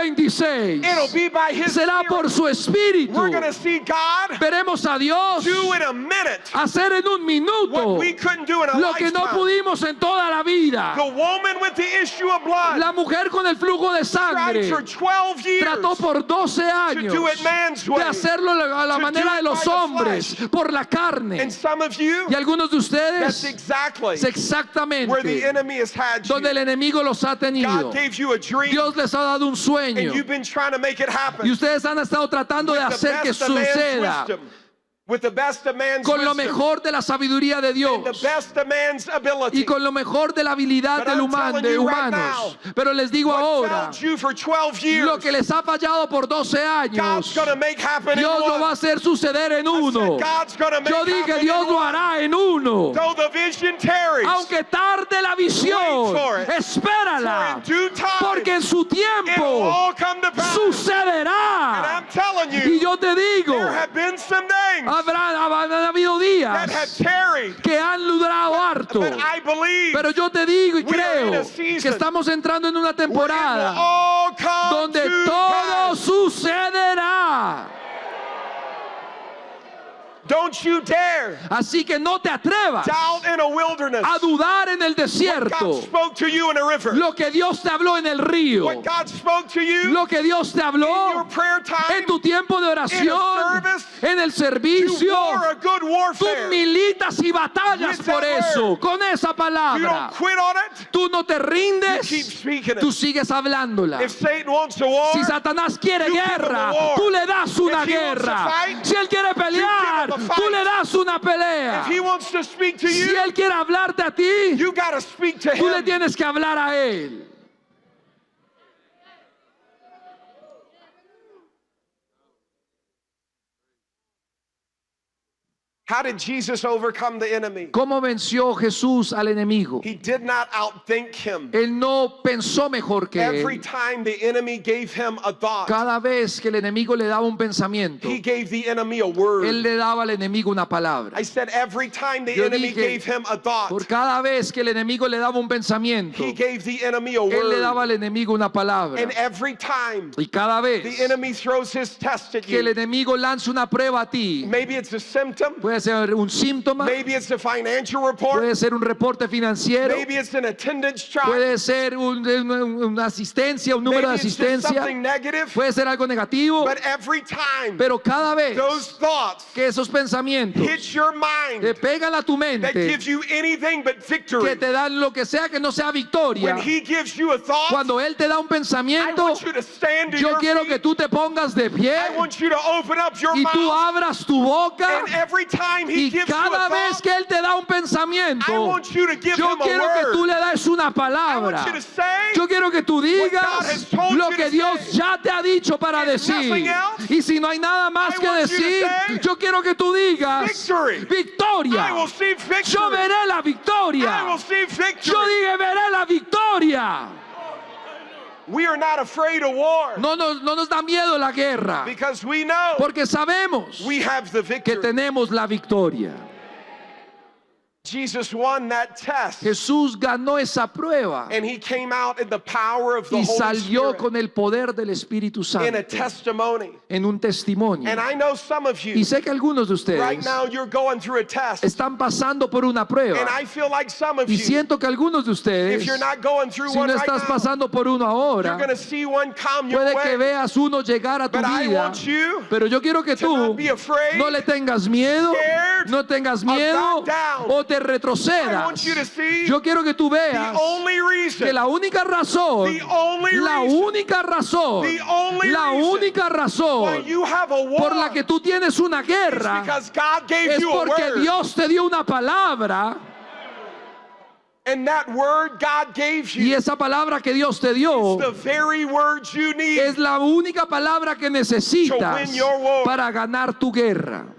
2026 It'll be by His será Spirit. por su espíritu. We're going to see God Veremos a Dios do in a minute hacer en un minuto what we couldn't do in a lo que no lifetime. pudimos en toda la vida. The woman with the issue of blood La mujer con el flujo de tried sangre for 12 years trató por 12 años do it man's way, de hacerlo a la to manera do de it los by the hombres, flesh. por la carne. and some of you, Y algunos de that's ustedes exactly es exactamente where the enemy has had you. donde el enemigo los ha tenido. God gave you a dream Dios les ha dado un sueño and you've been trying to make it happen y ustedes han estado tratando de with the hacer que best of man's suceda wisdom, with the best of man's con lo wisdom, mejor de la sabiduría de Dios the best of man's ability. y con lo mejor de la habilidad But del I'm telling de you right humanos. now, Pero les digo What ahora, failed you for 12 years, lo que les ha fallado por 12 God's años, going to make happen Dios in lo va a one. hacer suceder en uno. God's going to make Yo dije, happen Dios in lo one. hará en uno. Though the vision tarries, Aunque tarde la visión, Wait for it. espérala, for in due time, porque en su it'll tiempo all come to pass. And sucederá. I'm telling Y you, yo te digo, there have been some things han habido that have días tarried que esto. Pero yo te digo y creo que estamos entrando en una temporada donde todo sucederá. Don't you dare Así que no te atrevas doubt in a wilderness a dudar en el what God desierto spoke to you in a river. lo que Dios te habló en el río, What God spoke to you lo que Dios te in habló your prayer time en tu tiempo de oración, en el to servicio. war a good Tú warfare. militas y batallas With por that eso, word. con esa You palabra. don't quit on it. Tú no te You keep rindes, speaking tú it. sigues hablándola. If Satan wants a war, Si Satanás quiere you give him guerra, a war. tú le das una If he wants to guerra. fight, Si él quiere pelear, you give him a tú le fight. das una pelea. if he wants to speak to Si you, él quiere hablarte a ti, you got to speak to tú le him. tienes que hablar a él. How did Jesus overcome the enemy? ¿Cómo venció Jesús al enemigo? He did not outthink him. Él no pensó mejor que Every él. time the enemy gave him a thought, Cada vez que el enemigo le daba un pensamiento, he gave the enemy a word. él le daba al enemigo una palabra. I said every time the Yo enemy dije, gave him a thought, Por cada vez que el enemigo le daba un pensamiento, he gave the enemy a él le daba word. al enemigo una palabra. And every time Y cada the vez enemy throws his test at que el you, enemigo lanza una prueba a ti, maybe it's a symptom, puede ser un síntoma, maybe it's a financial report, puede ser un reporte financiero, maybe it's an attendance chart, puede ser una asistencia, un número de maybe it's just asistencia, something negative, puede ser algo negativo, but every time pero cada vez those thoughts que esos pensamientos hit your mind te pegan a tu that mente, gives you anything but que victory, te dan lo que sea que no sea victoria, when he gives you a thought, cuando él te da un I pensamiento, want you to stand to yo your quiero feet. que tú te pongas de pie I want you to open up your y tú mouth, abras tu boca, and every time he y gives you cada a vez thought, que él te da un I pensamiento, want you to give yo him a quiero que tú word. le des una I palabra. want you to say, Yo quiero que tú God digas has told lo you que to Dios say. ya te ha dicho para If decir. nothing else, Y si no hay nada más I que want you to decir, say, yo quiero que tú digas victory. I victoria. will see victory. Yo veré la I will victoria. see victory. Yo dije veré la victoria. We are not afraid of war No nos da miedo la guerra, because we know porque sabemos we have the que victory. tenemos la victoria. Jesus won that test, Jesús ganó esa prueba and he came out in the power of the y Holy salió Spirit con el poder del Espíritu in a Santo testimony. en un testimonio. And I know some of Y you sé que algunos de right ustedes now you're going through a test, están pasando por una and prueba. I feel like some of Y you, siento que algunos de ustedes, if you're not going through si one no right estás now, pasando por uno you're going ahora, to see one come your puede que way. veas uno llegar a tu But I vida. want you Pero yo quiero que to tú not be afraid, no le tengas miedo, scared, no tengas or miedo back down. o te I retrocedas. want you to see Yo quiero que tú the veas only reason, que la única razón, the only la reason, única razón, the only la reason única why razón you have a war por la que tú tienes una is guerra because God gave es you a porque word. Dios te dio una palabra, And that word God gave y you esa palabra que Dios te dio is the very words you need. es la única palabra que necesitas To win your war. para ganar tu guerra.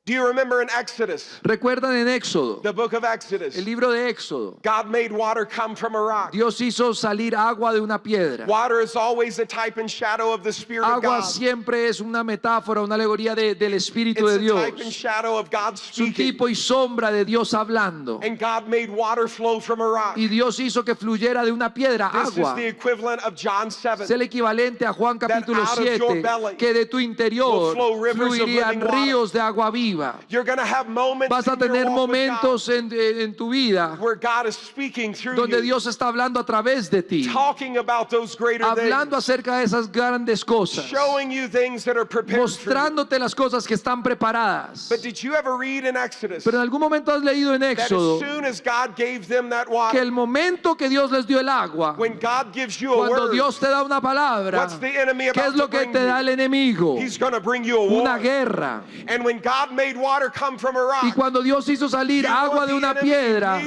Do you remember in Exodus, ¿Recuerdan en Éxodo, the book of Exodus, el libro de Éxodo? God made water come from a rock. Dios hizo salir agua de una piedra. Water is always a type and shadow of the Spirit of Agua God. siempre es una metáfora, una alegoría del Espíritu It's de a type and Dios. shadow of God Es un speaking. tipo y sombra de Dios hablando. And God made water flow from a rock. Y Dios hizo que fluyera de una piedra This is agua. the equivalent of John 7. Es el equivalente a Juan capítulo out of your 7, belly que de tu interior will flow rivers of fluirían living water. ríos de agua viva. You're going to have moments Vas a in your tener walk with momentos en tu vida God where God is speaking through donde you, Dios está hablando a través de ti, talking about those greater hablando things, acerca de esas grandes cosas, showing you things that are prepared for you. mostrándote las cosas que están preparadas. But did you ever read in Exodus Pero en algún momento has leído en that as Éxodo soon as God gave them that que water, el momento que Dios les dio el agua, when God gives you a cuando word, Dios te da una palabra, what's the enemy ¿qué about es lo to que bring te da you? el enemigo? He's going to bring you a Una war. guerra. And when God made made water come from a rock, Y cuando Dios hizo salir agua de una piedra,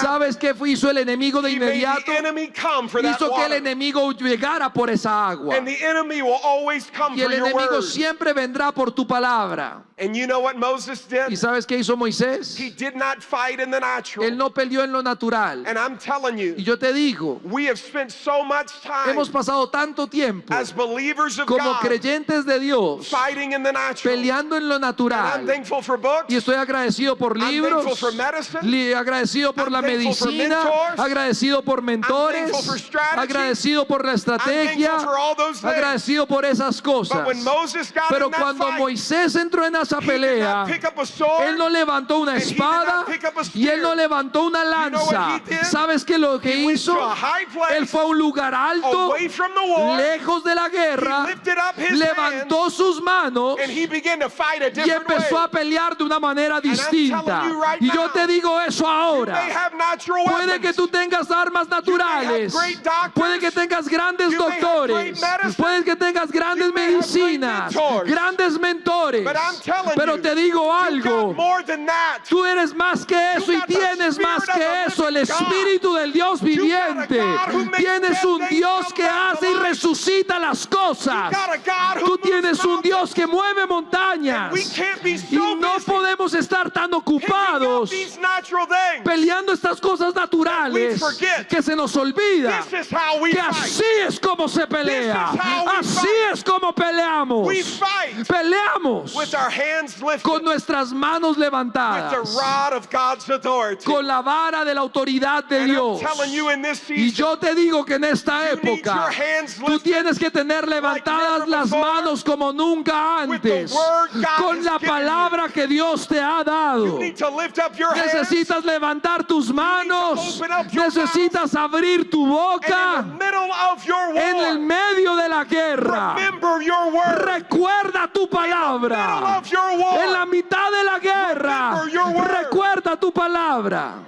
¿sabes qué hizo el enemigo de He made inmediato? the enemy come for that Hizo que el water. enemigo llegara por esa agua. And the enemy will always come Y el for your enemigo word. siempre vendrá por tu palabra. And you know what Moses ¿Y did? sabes qué hizo Moisés? He did not fight in the natural. Él no peleó en lo natural. And I'm telling Y you, yo te digo, we have spent so much time hemos pasado tanto tiempo as believers of como God creyentes de Dios fighting in the natural. peleando en lo And I'm natural. thankful for books. Y estoy agradecido por I'm libros, thankful for medicine. agradecido por I'm la thankful for medicina, mentors. agradecido por mentores, thankful for strategy. agradecido por la I'm estrategia, thankful for all those things. agradecido por esas But cosas. when Moses got Pero in that cuando fight, Moisés entró en esa he did pelea, not pick up a sword. él no levantó una And he did espada not pick up a y él no spear. levantó una know what lanza. he did? ¿Sabes qué lo que He went hizo? to a high place, Él fue a un lugar alto, away from the war. lejos de la guerra, He lifted up his levantó sus manos and he began to fight a y different empezó way. a pelear de una manera distinta. telling you right Y yo now, te digo eso You ahora. may have natural Puede que weapons. tú tengas armas naturales, have great doctors. puede que tengas grandes You may have doctores, great medicine. puede que tengas grandes You may have great medicinas, mentors. grandes mentores. But I'm telling Pero you, te digo you algo, got more than that. tú eres más que eso y got the tienes spirit más of the que eso, el living God. Espíritu del Dios got a viviente. God who makes Tienes un dead things Dios come que back hace to y life. resucita las cosas. got a God who Tú moves tienes un mountains. Dios que mueve montañas. We can't be Y so no busy podemos estar tan picking up ocupados these natural things. peleando estas cosas naturales we forget. que se nos olvida This is how we que fight. así es como se pelea. This is how we Así fight. es como peleamos. We fight Peleamos with our hands lifted, con nuestras manos with levantadas, the rod of God's authority. con la vara de la autoridad de And Dios. I'm telling you in this Y season, yo te digo que en esta you need época your hands tú lifted tienes que tener levantadas never las before, manos como nunca with the antes, word God con has la given palabra que Dios te ha dado. you need to lift up your hands. Necesitas levantar tus manos, open up your necesitas abrir tu And in boca the middle of your en el war, medio de la guerra. remember your word. Recuerda tu Middle palabra. of your war, En la mitad de la guerra, Remember your word. recuerda tu palabra.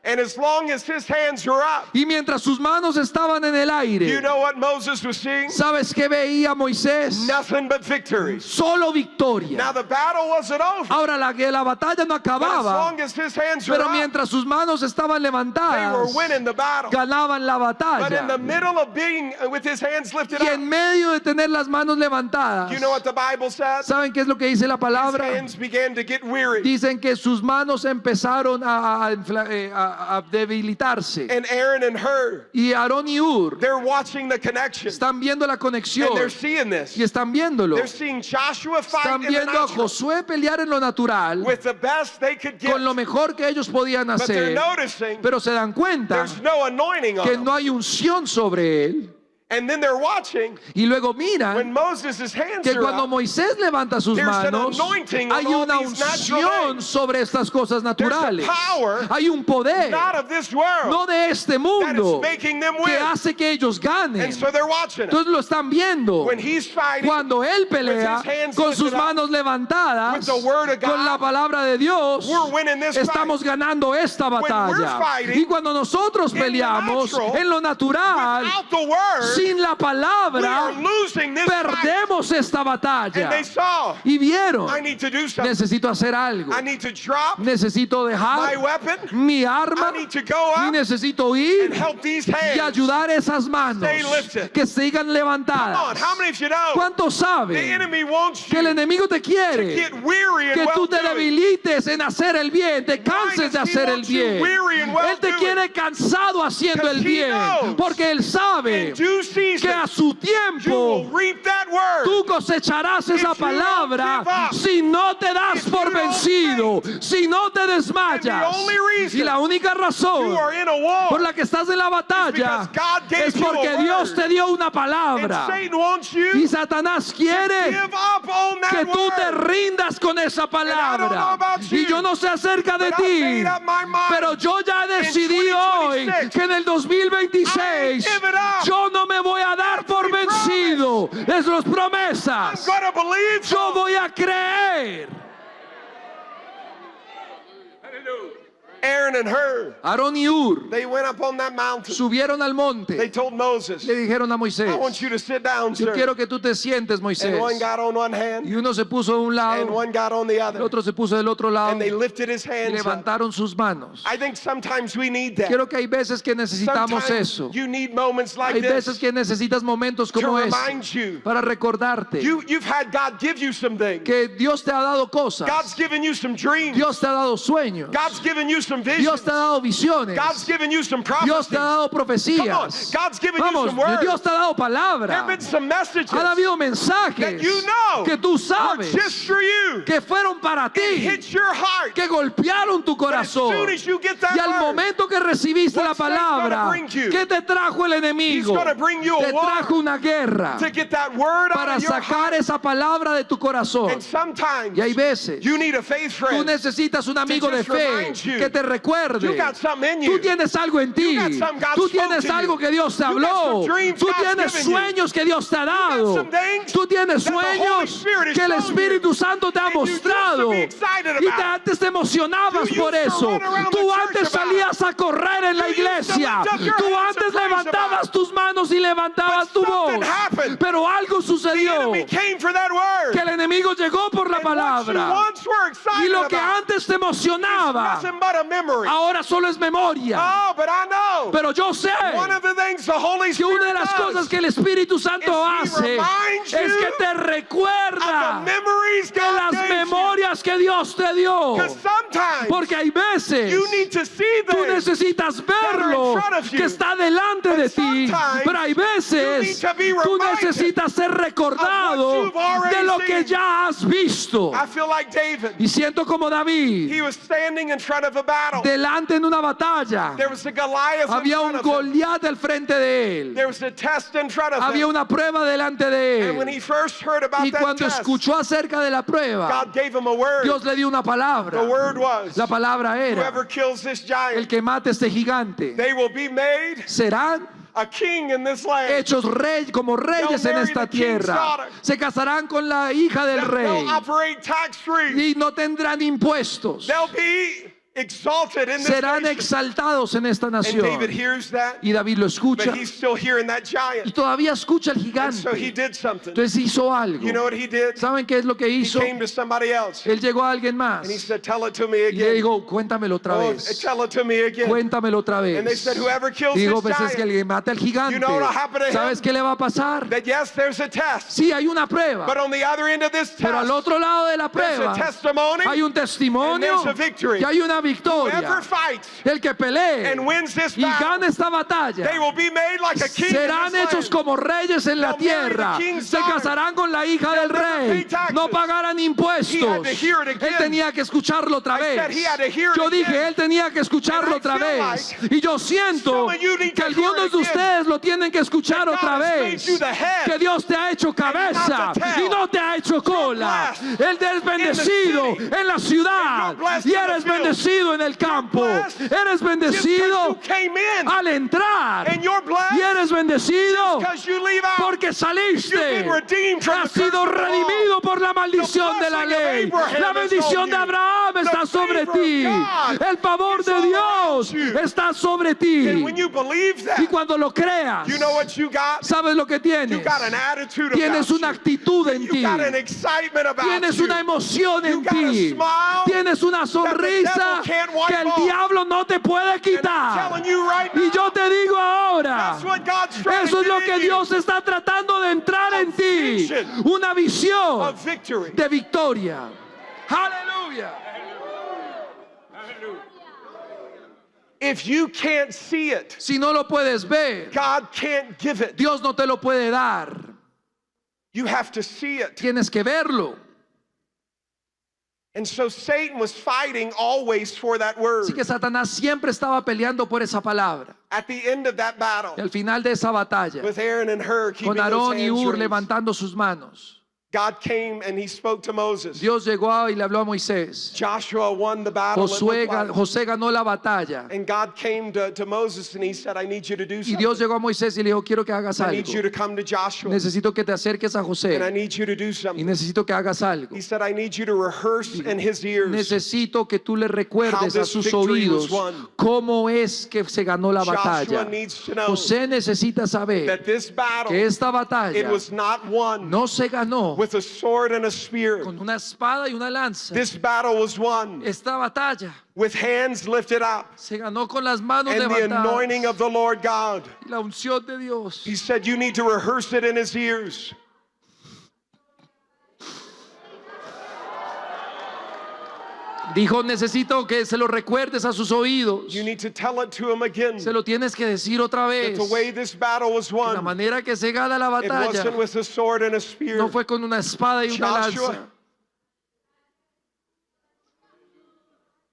and as long as his hands are up, Y mientras sus manos estaban en el you aire, know what Moses was seeing? ¿sabes qué veía Moisés? Nothing but victories. Solo victoria. Now the battle wasn't over, Ahora la batalla no but as acababa, long as his hands were pero up, mientras sus manos estaban they levantadas, were winning the battle. ganaban la But in the batalla. middle of being with his hands lifted Y up, en medio de tener las manos levantadas, you know what the Bible says? ¿saben qué es lo que dice la His palabra? hands began to get weary. Dicen que sus manos empezaron a debilitarse. And Aaron and Hur, Y Aarón y Ur they're watching the connection. están viendo la And conexión they're seeing this. y están viéndolo. They're seeing Joshua fight Están in the viendo a natural Josué pelear en lo natural with the best they could get. con lo mejor que ellos podían But they're hacer, noticing pero se dan cuenta there's no anointing on que them. no hay unción sobre él. And then they're watching Y luego miran when Moses' hands que are cuando up, Moisés levanta sus there's an manos, anointing on hay all una these natural unción things. sobre estas cosas naturales. power Hay un poder, not of this world, no de este that mundo, is making them que win. hace que ellos ganen. And so they're watching it. Entonces lo están viendo. When he's fighting, Cuando él pelea with his hands con sus lifted up, manos levantadas, with the word of con la God, palabra de Dios, we're winning this estamos ganando esta we're batalla. fighting Y cuando nosotros in the peleamos natural, en lo natural, without the word, sin la we are palabra, losing this fight. perdemos esta And batalla. they saw, Y vieron, I need to do something. necesito hacer algo. I need to drop Necesito my dejar weapon. mi I arma need to go y up necesito ir and help these y hands. ayudar esas manos Stay lifted. que sigan Come on, levantadas. how many of you know ¿Cuántos the saben enemy wants que el you enemigo te to quiere? get weary and Que tú te well-doing? debilites en hacer el bien, te canses de does he hacer el want you bien. weary and Él te well-doing? quiere cansado haciendo el Because he bien, knows porque él sabe In due season, que a su you will tiempo reap that word. tú cosecharás esa If you don't palabra give up, si no te das if por you don't vencido, si no te And desmayas. the only reason Y la única razón you are in a war por la que estás en la batalla because God gave es you a porque word. Dios te dio una and palabra. Satan wants you Y Satanás quiere give up on that que tú te word. rindas con esa I don't know palabra. about you, Y yo no sé acerca de but I ti, made up my mind. pero yo ya decidí hoy 2026, que en el 2026 I give it up. yo no me voy a dar por we vencido. Es las I'm promesas. gonna believe Yo voy a creer. Aaron and Hur, Aarón y Hur they went up on that mountain. subieron al They monte. told Moses, Le dijeron a Moisés, I want you to sit down, yo sir. quiero que tú te sientes, Moisés. And one got on one hand, Y uno se puso de un and lado, one got on the el other. otro se puso del otro lado And they y lifted his hands up. levantaron sus manos. I think sometimes we need that. Quiero que hay veces que necesitamos Sometimes eso. you need moments like Hay this veces que necesitas momentos to como remind este you. para recordarte You've had God give you some things. que Dios te ha dado cosas. God's given you some dreams. Dios te ha dado sueños. God's given you some visions. Dios te ha dado visiones. God's given you some Dios te prophecies. ha dado Come on. profecías. God's given you Vamos, some words. Dios te ha dado There palabra. have been some messages Han habido that mensajes you know que tú were sabes just for you. que fueron para It ti, hits your heart. que golpearon tu But as soon corazón. as you get that Y al word, momento que recibiste la what's Satan palabra, gonna bring you? ¿qué te trajo el enemigo? He's gonna bring you a Te war trajo una guerra to get that word out para of your sacar heart. esa palabra de tu corazón. And sometimes Y hay veces you need a faith tú friend. necesitas un amigo de just fe remind you, que te recuerde. You got something in Tú you. tienes algo en ti. You got something God Tú spoke tienes to algo you. que Dios te You got habló. some dreams Tú God's tienes given you. sueños que Dios te ha You got dado. some things Tú tienes that the Holy sueños Spirit has que el shown Espíritu you. Santo te ha And you used to mostrado. be excited Y about it. antes te emocionabas You por used to eso. run around Tú the church antes about salías a correr en la You used to iglesia. lift up your Tú hands antes and praise levantabas about it. tus manos y levantabas But tu something voz. happened. Pero algo The sucedió. enemy came for that word. Que el enemigo llegó por la And what you palabra. once were Y excited lo que about antes te is emocionaba, nothing but a memory. ahora solo es memoria. Oh, but I know Pero yo sé one of the things the Holy que una Spirit de las cosas does que el Espíritu Santo is he hace reminds es you que te of the recuerda memories de God las gave you. memorias que Dios te dio. Because sometimes Porque hay veces you need to see tú things. necesitas verlo in front of you. que está delante de But ti. sometimes Pero hay veces you need to be tú reminded necesitas ser recordado of what you've already de lo que seen. ya has visto. I feel like David. Y siento como David He was standing in front of a battle. delante en una batalla. There was a Goliath in Había front un of him. Goliat al frente de él. There was a test in front of Había him. una prueba delante de And when él. he first heard about Y that cuando test, escuchó acerca de la prueba, God gave him a word. Dios le dio una palabra. The word was, La palabra whoever era, kills this el giant, que mate este gigante, they will be made serán a king in this land. hechos como reyes en marry esta the king's tierra. daughter. Se casarán con la hija del rey They'll operate tax-free. y no tendrán impuestos. They'll be exalted in this Serán nation. exaltados en esta And David nación. hears that, Y David lo escucha but he's still hearing that y giant. todavía escucha al And so he gigante. did something. Entonces hizo algo. You know what he did? ¿Saben qué es lo que He hizo? came to somebody else Él llegó a alguien más and he said, tell it to me y le again. dijo, cuéntamelo otra Oh, vez. tell it to me again. Cuéntamelo otra And they vez. said, whoever kills Digo, this pues es que el giant, que mate al gigante, You know what'll happen to him? ¿sabes qué le va a pasar? that yes, there's a test. Sí, hay una prueba, But on the other end of this pero al test, otro lado de la there's prueba a testimony. hay un and testimonio there's a victory. y hay una victoria. Whoever fights El que pelee and wins this y battle, gana esta they batalla will be made like a king serán in this hechos land. como reyes en la They'll marry the tierra. king's Se daughter. casarán con la hija del They'll never rey. pay taxes. No pagarán He had impuestos. to hear it again. Él tenía que escucharlo otra I said vez. he had to hear it Yo dije, again. él tenía que escucharlo And I otra feel vez. Y yo siento some of you need que to hear algunos it de again. ustedes lo tienen que escuchar That otra God has made vez. you the head Que Dios te ha hecho cabeza not the tail. y no te ha hecho cola. blessed Él te es bendecido city. en la ciudad And you're blessed y in the eres field. bendecido en el campo. blessed Eres just bendecido because you came in. al entrar And you're blessed y eres bendecido because you leave out. porque saliste. You've been redeemed from Has the curse sido of the law. redimido por la maldición The de la blessing of ley. Abraham La is bendición on de you. Abraham está The sobre favor of ti. God El favor is de all Dios around you. está sobre ti. And when you believe that, Y cuando lo creas, you know what you got? sabes lo que You tienes. got an attitude Tienes about una you. actitud en You ti. got an excitement about Tienes you. una emoción en You got a ti. smile Tienes una sonrisa devil can't wipe que el off. diablo no te puede And I'm quitar. telling you right Y now, yo te digo ahora, that's what God's trying eso to es lo get que in you. Dios está tratando de entrar en ti. vision Una visión Of victory. de victoria. Aleluya. If you can't see it, Si no lo puedes ver, God can't give it. Dios no te lo puede dar. You have to see it. Tienes que verlo. And so Satan was fighting always for that word. Así que Satanás siempre estaba peleando por esa palabra. At the end of that battle, Y al final de esa batalla, with Aaron and Hur keeping con those Aarón y hands Hur raised, levantando sus manos, God came and he spoke to Moses. Dios llegó y le habló a Moisés. Joshua won the battle. José ganó la batalla. And God came to Moses and he said, I need you to do Y something. Dios llegó a Moisés y le dijo, quiero que hagas I need algo. you to come to Joshua. Necesito que te acerques a José. And I need you to do Y something. necesito que hagas algo. He said, I need you to rehearse in his ears. Necesito que tú le recuerdes a sus How this victory oídos was won. cómo es que se ganó la Joshua batalla. needs to know José necesita saber that this battle, que esta it batalla was not won no se ganó with a sword and a spear. con una espada y una lanza. This battle was won Esta batalla with hands lifted up se ganó con las manos and the anointing levantadas of the Lord God. y la unción de Dios. He said, you need to rehearse it in his ears. Dijo, necesito que se lo recuerdes a sus oídos. You need to tell it to him again. Se lo tienes que decir otra That vez. the way this battle was La won, manera que se gana la it batalla wasn't with a sword and a spear. no fue con una espada y una Joshua, lanza.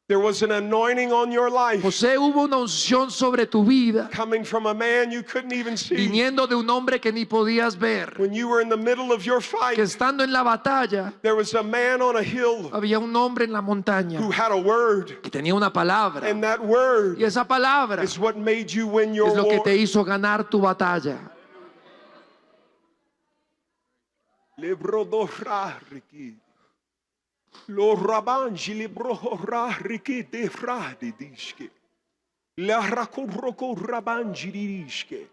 There was an anointing on your life José, hubo una unción sobre tu vida, coming from a man you couldn't even see. viniendo de un hombre que ni podías ver. When you were in the middle of your fight, Que estando en la batalla, there was a man on a hill había un hombre en la montaña who had a word, que tenía una palabra. and that word Y esa palabra is what made you win your es lo que war. te hizo ganar tu batalla. Lo rabanji librohora rikete fradi diske. La rakuroko rabanji diske.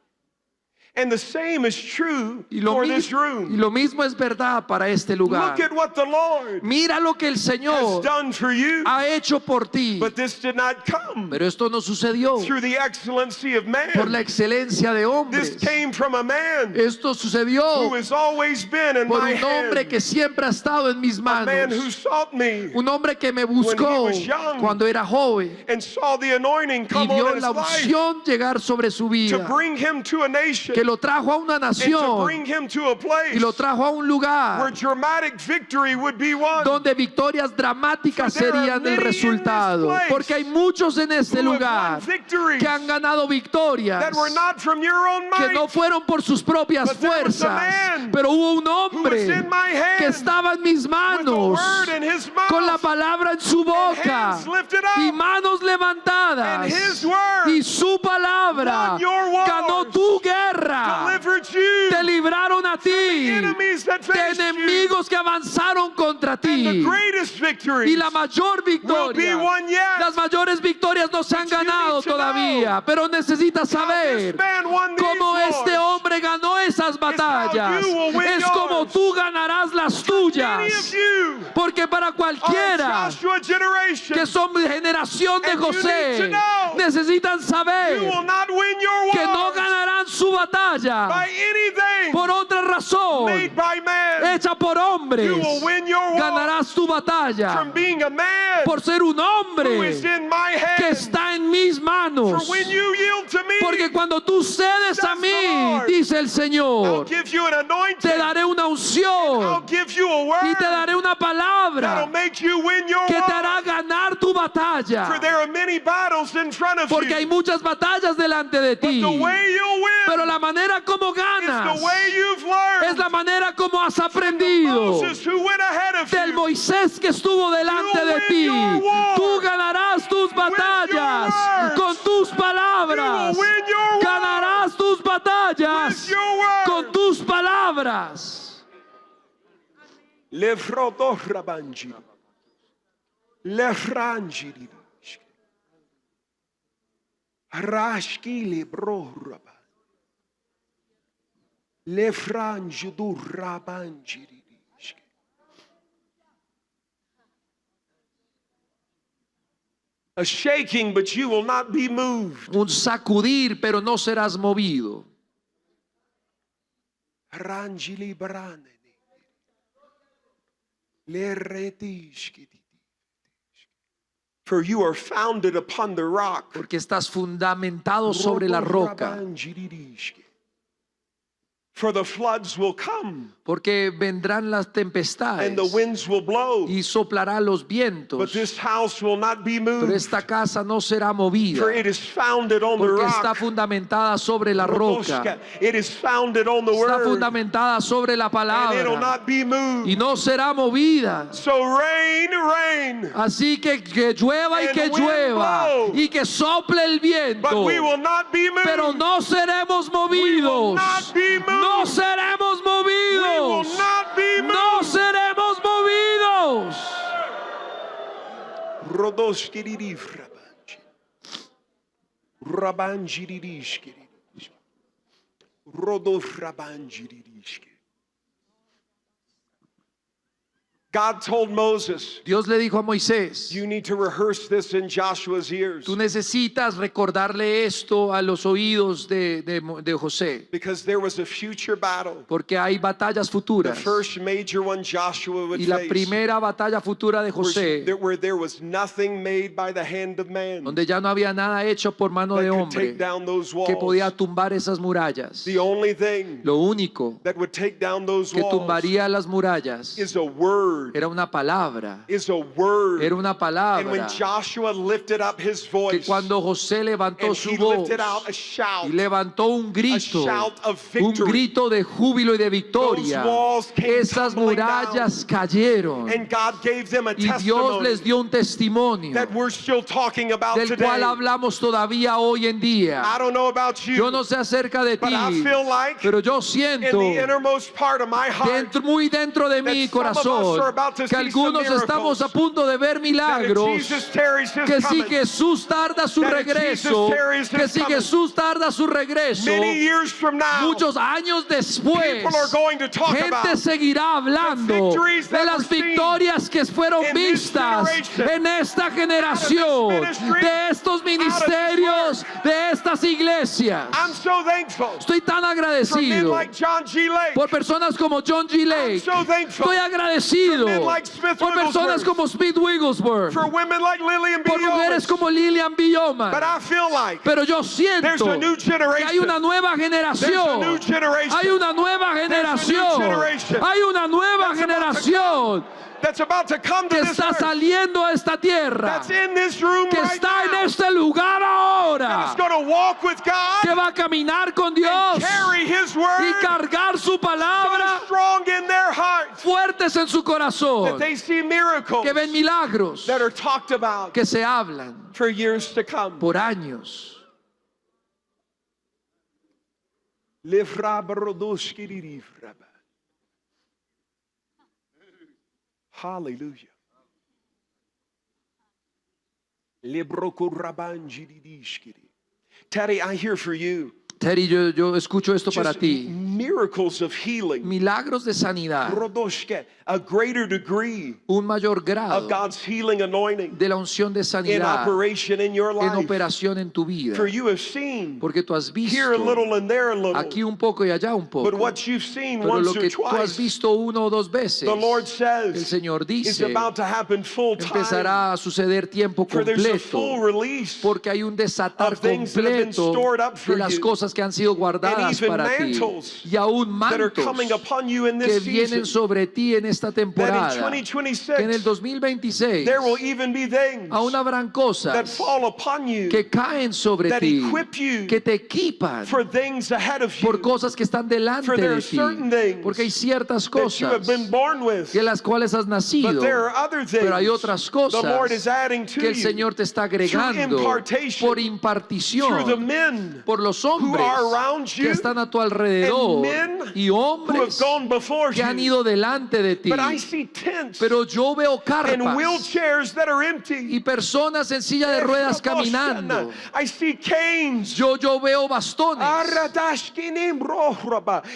And the same is true for this Y room. lo mismo es verdad para este lugar. Look at what the Lord Mira lo que el has Señor done for you. ha hecho por ti. But this did not come Pero esto no sucedió through the excellency of por la man. excelencia de This hombres. came from a man Esto who sucedió has always been in por my un hombre hand. que siempre ha estado en mis A man who manos. sought me Un hombre que me buscó was young cuando era joven and saw the anointing y come on vio in his la life unción llegar sobre su to vida, bring him to a nation que lo trajo a una and to nación bring him to a place y lo trajo a un where lugar dramatic victory would be won. donde victorias dramáticas For there are serían el many in this resultado. place Porque hay muchos en este who have lugar won victories que han ganado victorias that were not from your own que might, no fueron por sus propias But there was a fuerzas, man pero hubo un who was hombre in my hand que estaba en mis with a manos word in his mouth con la palabra en su boca hands lifted up, y manos levantadas, and his word y su palabra won your wars, ganó tu guerra, delivered you te libraron a the ti enemies that de faced you. enemigos que avanzaron contra And the ti. greatest victory Y la mayor will be victoria, won yet. las mayores victorias no se han But you ganado need to todavía, pero necesitas How saber this man won these cómo este wars. hombre ganó esas batallas. you will win Es como yours. tú ganarás las Many of tuyas. you Porque para are cualquiera Joshua generation. que son generación de And you need José, to know necesitan You saber will not win your que no wars ganarán su batalla by anything por otra razón made by man. hecha por hombres. You will win your war Ganarás tu batalla from being a man por ser un who hombre is in my hand. que está en mis For manos. when you yield to me, Porque cuando tú cedes a Says the mí, Lord, dice el I'll Señor, give you an te anointing. daré una I'll unción give you a y word te daré una that'll palabra make you win your que te war. hará ganar tu For batalla. there are many battles in front of Porque you. hay muchas batallas delante de But ti. the way you'll win Pero la manera como is ganas the way you've learned. es la manera como has From aprendido Moses who went ahead of del you. Moisés que estuvo delante You de win ti. your war Tú ganarás tus batallas words. con tus You palabras. will win your war Ganarás tus batallas with your word. con tus palabras. Le frodo rabanji. Le franji. Rashki le bro raban. Le franji du rabanji. A shaking, but you will not be moved. Un sacudir, pero no serás movido. Ranjili brane. Le retishki. For you are founded upon the rock. Porque estás fundamentado sobre la roca. For the floods will come, porque vendrán las tempestades and the winds will blow, y soplarán los vientos, but this house will not be pero moved, esta casa no será movida, for it is founded on the porque está rock. fundamentada sobre la roca, It is founded on the está word, fundamentada sobre la and it will palabra not be moved. y no será movida. So rain, rain, Así que llueva y and que wind llueva blow, y que sople el but viento, we will not be moved. pero no seremos We will movidos. not be moved. No seremos We will movidos. not be moved. No seremos movidos. Rodoskiriri frabanji. Rabanjiririskiri. Rodofrabanjiririski. God told Moses, Dios le dijo a Moisés, you need to rehearse this in Joshua's ears, tú necesitas recordarle esto a los oídos de José, because there was a future battle. porque hay batallas The futuras. first major one Joshua would Y la face, primera batalla futura de José, where there was nothing made by the hand of man donde ya no había nada hecho por mano that de could take hombre down those que podía walls. tumbar esas murallas. The only thing Lo único that would take down those que walls tumbaría las murallas is a word. era una palabra, Is a word. era una And when palabra Joshua lifted up his que voice, cuando José levantó and su he voz lifted out a shout, y levantó un grito, shout of un victory, grito de júbilo y de victoria, those walls came esas tumbling murallas cayeron and God gave them a y Dios testimony les dio un testimonio that we're still talking about del today. cual hablamos todavía hoy en día. I don't know about you, Yo no sé acerca de but ti, I feel like pero yo in siento the innermost part of my heart muy dentro de mi some of us corazón are about to que see some algunos estamos a miracles, punto de ver that if milagros, Jesus tarries his que si coming, Jesús tarda su that if regreso, Jesus tarries his que si coming, Jesús tarda su regreso, many years from now, muchos años después, people are going to talk gente about seguirá hablando victories de that las were seen victorias que fueron in this vistas generation, en esta generación, ministry, de estos ministerios, de estas iglesias. I'm so thankful Estoy tan for men agradecido like John G. Lake. por personas como John G. I'm Lake. so thankful Estoy agradecido for men like Smith por personas Wigglesworth, como Smith Wigglesworth, for women like Lillian B. por mujeres Owens. como Lillian B. Yeoman. But I feel like Pero yo there's siento a new que hay generation. una nueva There's a generación. new generation Hay una nueva generación. generation Hay una nueva that's about to generación that's about to come to que this está earth, saliendo a esta tierra, that's in this room que right está now, en este lugar that's ahora, going to walk with God, que va a caminar con Dios carry His y word cargar su so palabra strong in their heart fuertes en su that corazón, they see miracles que ven milagros that are talked about que se hablan for years to come. por años. Hallelujah. Teddy, I hear for you Terry, yo escucho esto para just ti. miracles of healing. Milagros de sanidad, A greater degree un mayor of grado God's healing anointing de la unción de in sanidad operation in your en life. operación en tu vida. For you have seen Porque tú has here a visto little and there a little. aquí un poco y allá un poco. But what you've seen Pero once lo or que tú has twice, visto una o dos veces, the Lord el says, Señor is dice, about to happen full time. empezará a suceder tiempo For there's a full completo. release Porque hay un desatar of things that have been completo stored up for de las you. cosas que han sido guardadas even para ti. mantles Y aún that are mantos coming upon you in que this vienen season. sobre ti en esta That in temporada. Que en 2026 el 2026 there will even be things aún habrán that cosas fall upon you que caen sobre that ti, equip you que te equipan for things ahead of por you cosas que están delante For there de are ti. certain things Porque hay ciertas that you have cosas been born with. que las cuales has But nacido, there are other things pero hay otras cosas the Lord is adding to que el you Señor te está through agregando impartation, por through the impartición, men por los who hombres are around que you están a tu alrededor and men y who have hombres gone before que han you. ido delante de ti. But I see tents Pero yo veo and carpas wheelchairs that are empty. y personas en silla de ruedas caminando. I see canes Yo veo bastones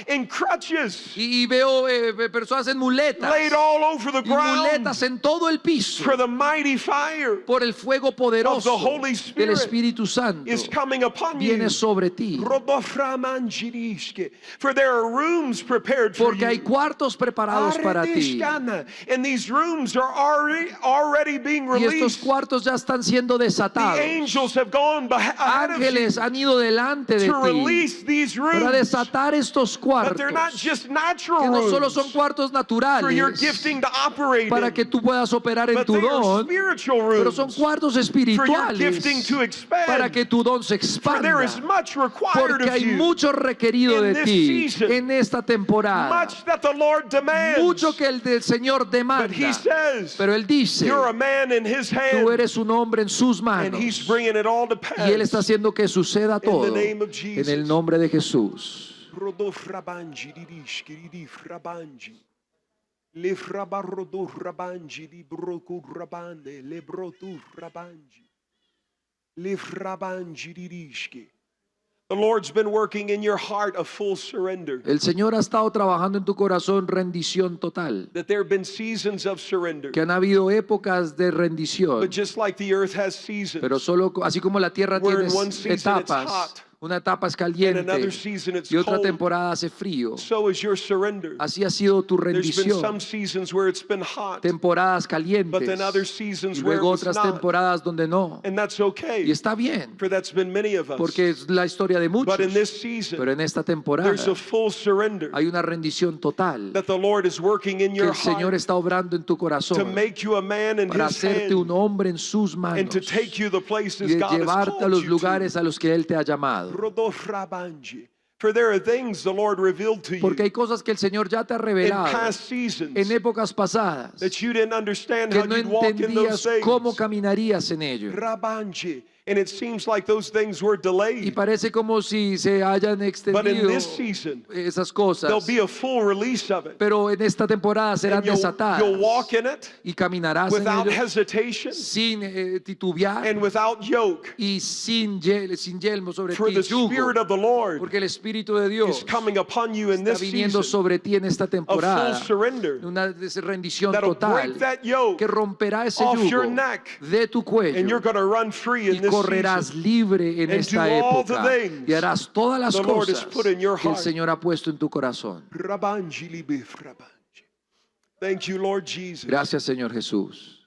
and crutches y veo personas en muletas laid all over the y ground muletas en todo el piso for the mighty fire por el fuego of the poderoso Holy del Spirit Espíritu Santo is coming upon you. viene sobre ti For there are rooms prepared for Porque hay you. cuartos preparados para ti. And these rooms are already being Y estos released. cuartos ya están siendo The desatados. angels have gone ahead of you Ángeles han ido delante de to ti release these para rooms. desatar estos But they're not cuartos, just natural que no solo rooms son cuartos for your naturales gifting to operate para in, que tú puedas operar en but tu they are don, spiritual pero son rooms cuartos for your gifting espirituales to expand. para que tu don se For there expanda. is much required Porque of hay you, mucho requerido in de this ti season. en esta temporada, much that the Lord demands. mucho que el del Señor But demanda. He says, Pero Él dice, you're a man in His tú hand, eres un hombre en sus and manos He's bringing it all to pass. y Él está haciendo que suceda In the todo name of en Jesus. el nombre de Jesús. Rodof rabanji didish kiridif rabanji. Le frabarodo rabanji di broku rabande le brotu rabanji. Le frabanji didishke. The Lord's been working in your heart a full surrender. El Señor ha estado trabajando en tu corazón rendición total. That there have been seasons of surrender. Que han habido épocas de rendición. But just like the earth has seasons. Pero solo así como la tierra where tiene in one season it's etapas. hot, Una etapa es and caliente another season it's y otra cold. temporada hace frío. So is your surrender. Así ha sido tu There's been some rendición. seasons where it's been hot, Temporadas but then calientes other y seasons where it luego was otras not. temporadas donde no. And that's okay, Y está bien, for that's been many of us. porque es la historia de muchos. But in this season, Pero en esta temporada there's a full surrender hay una rendición total that the Lord is working in que your el Señor heart está obrando en tu to corazón make you a man in para His hacerte un hand hombre en sus and manos to take you the places y de God has llevarte a called los you lugares to. a los que Él te ha llamado. For there are things the Lord revealed to you Porque hay cosas que el Señor ya te ha in revelado past seasons en épocas pasadas that you didn't understand que how no you'd walk in those entendías cómo things. caminarías en ello. And it seems like those things were Y delayed. parece como si se hayan But in extendido this season, esas there'll cosas. be a full release of it. Pero en esta temporada serán And you'll walk desatadas in it y caminarás en without ello hesitation sin titubear and without yoke. y sin yelmo sobre For ti, the Spirit yugo, of the Lord porque el Espíritu de is Dios coming upon you in está this viniendo season sobre ti en esta of full temporada, surrender una rendición that'll total break that yoke que romperá ese off your yugo neck, de tu and you're cuello going to run free y in this correrás season. libre en and esta do all the época things y harás todas las the Lord has cosas put in your que el heart. Señor ha puesto en tu corazón. Thank you, Lord Jesus. Gracias, Señor Jesús.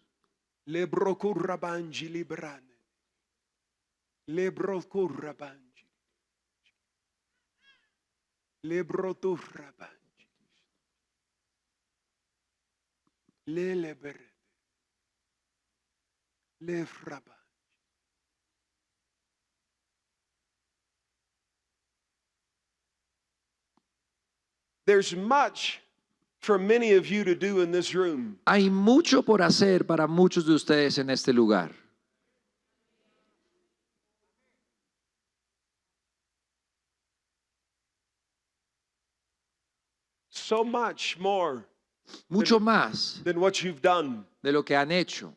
There's much for many of you to do in this room. Hay mucho por hacer para muchos de ustedes en este lugar. So much more Mucho más than what you've done. de lo que han hecho.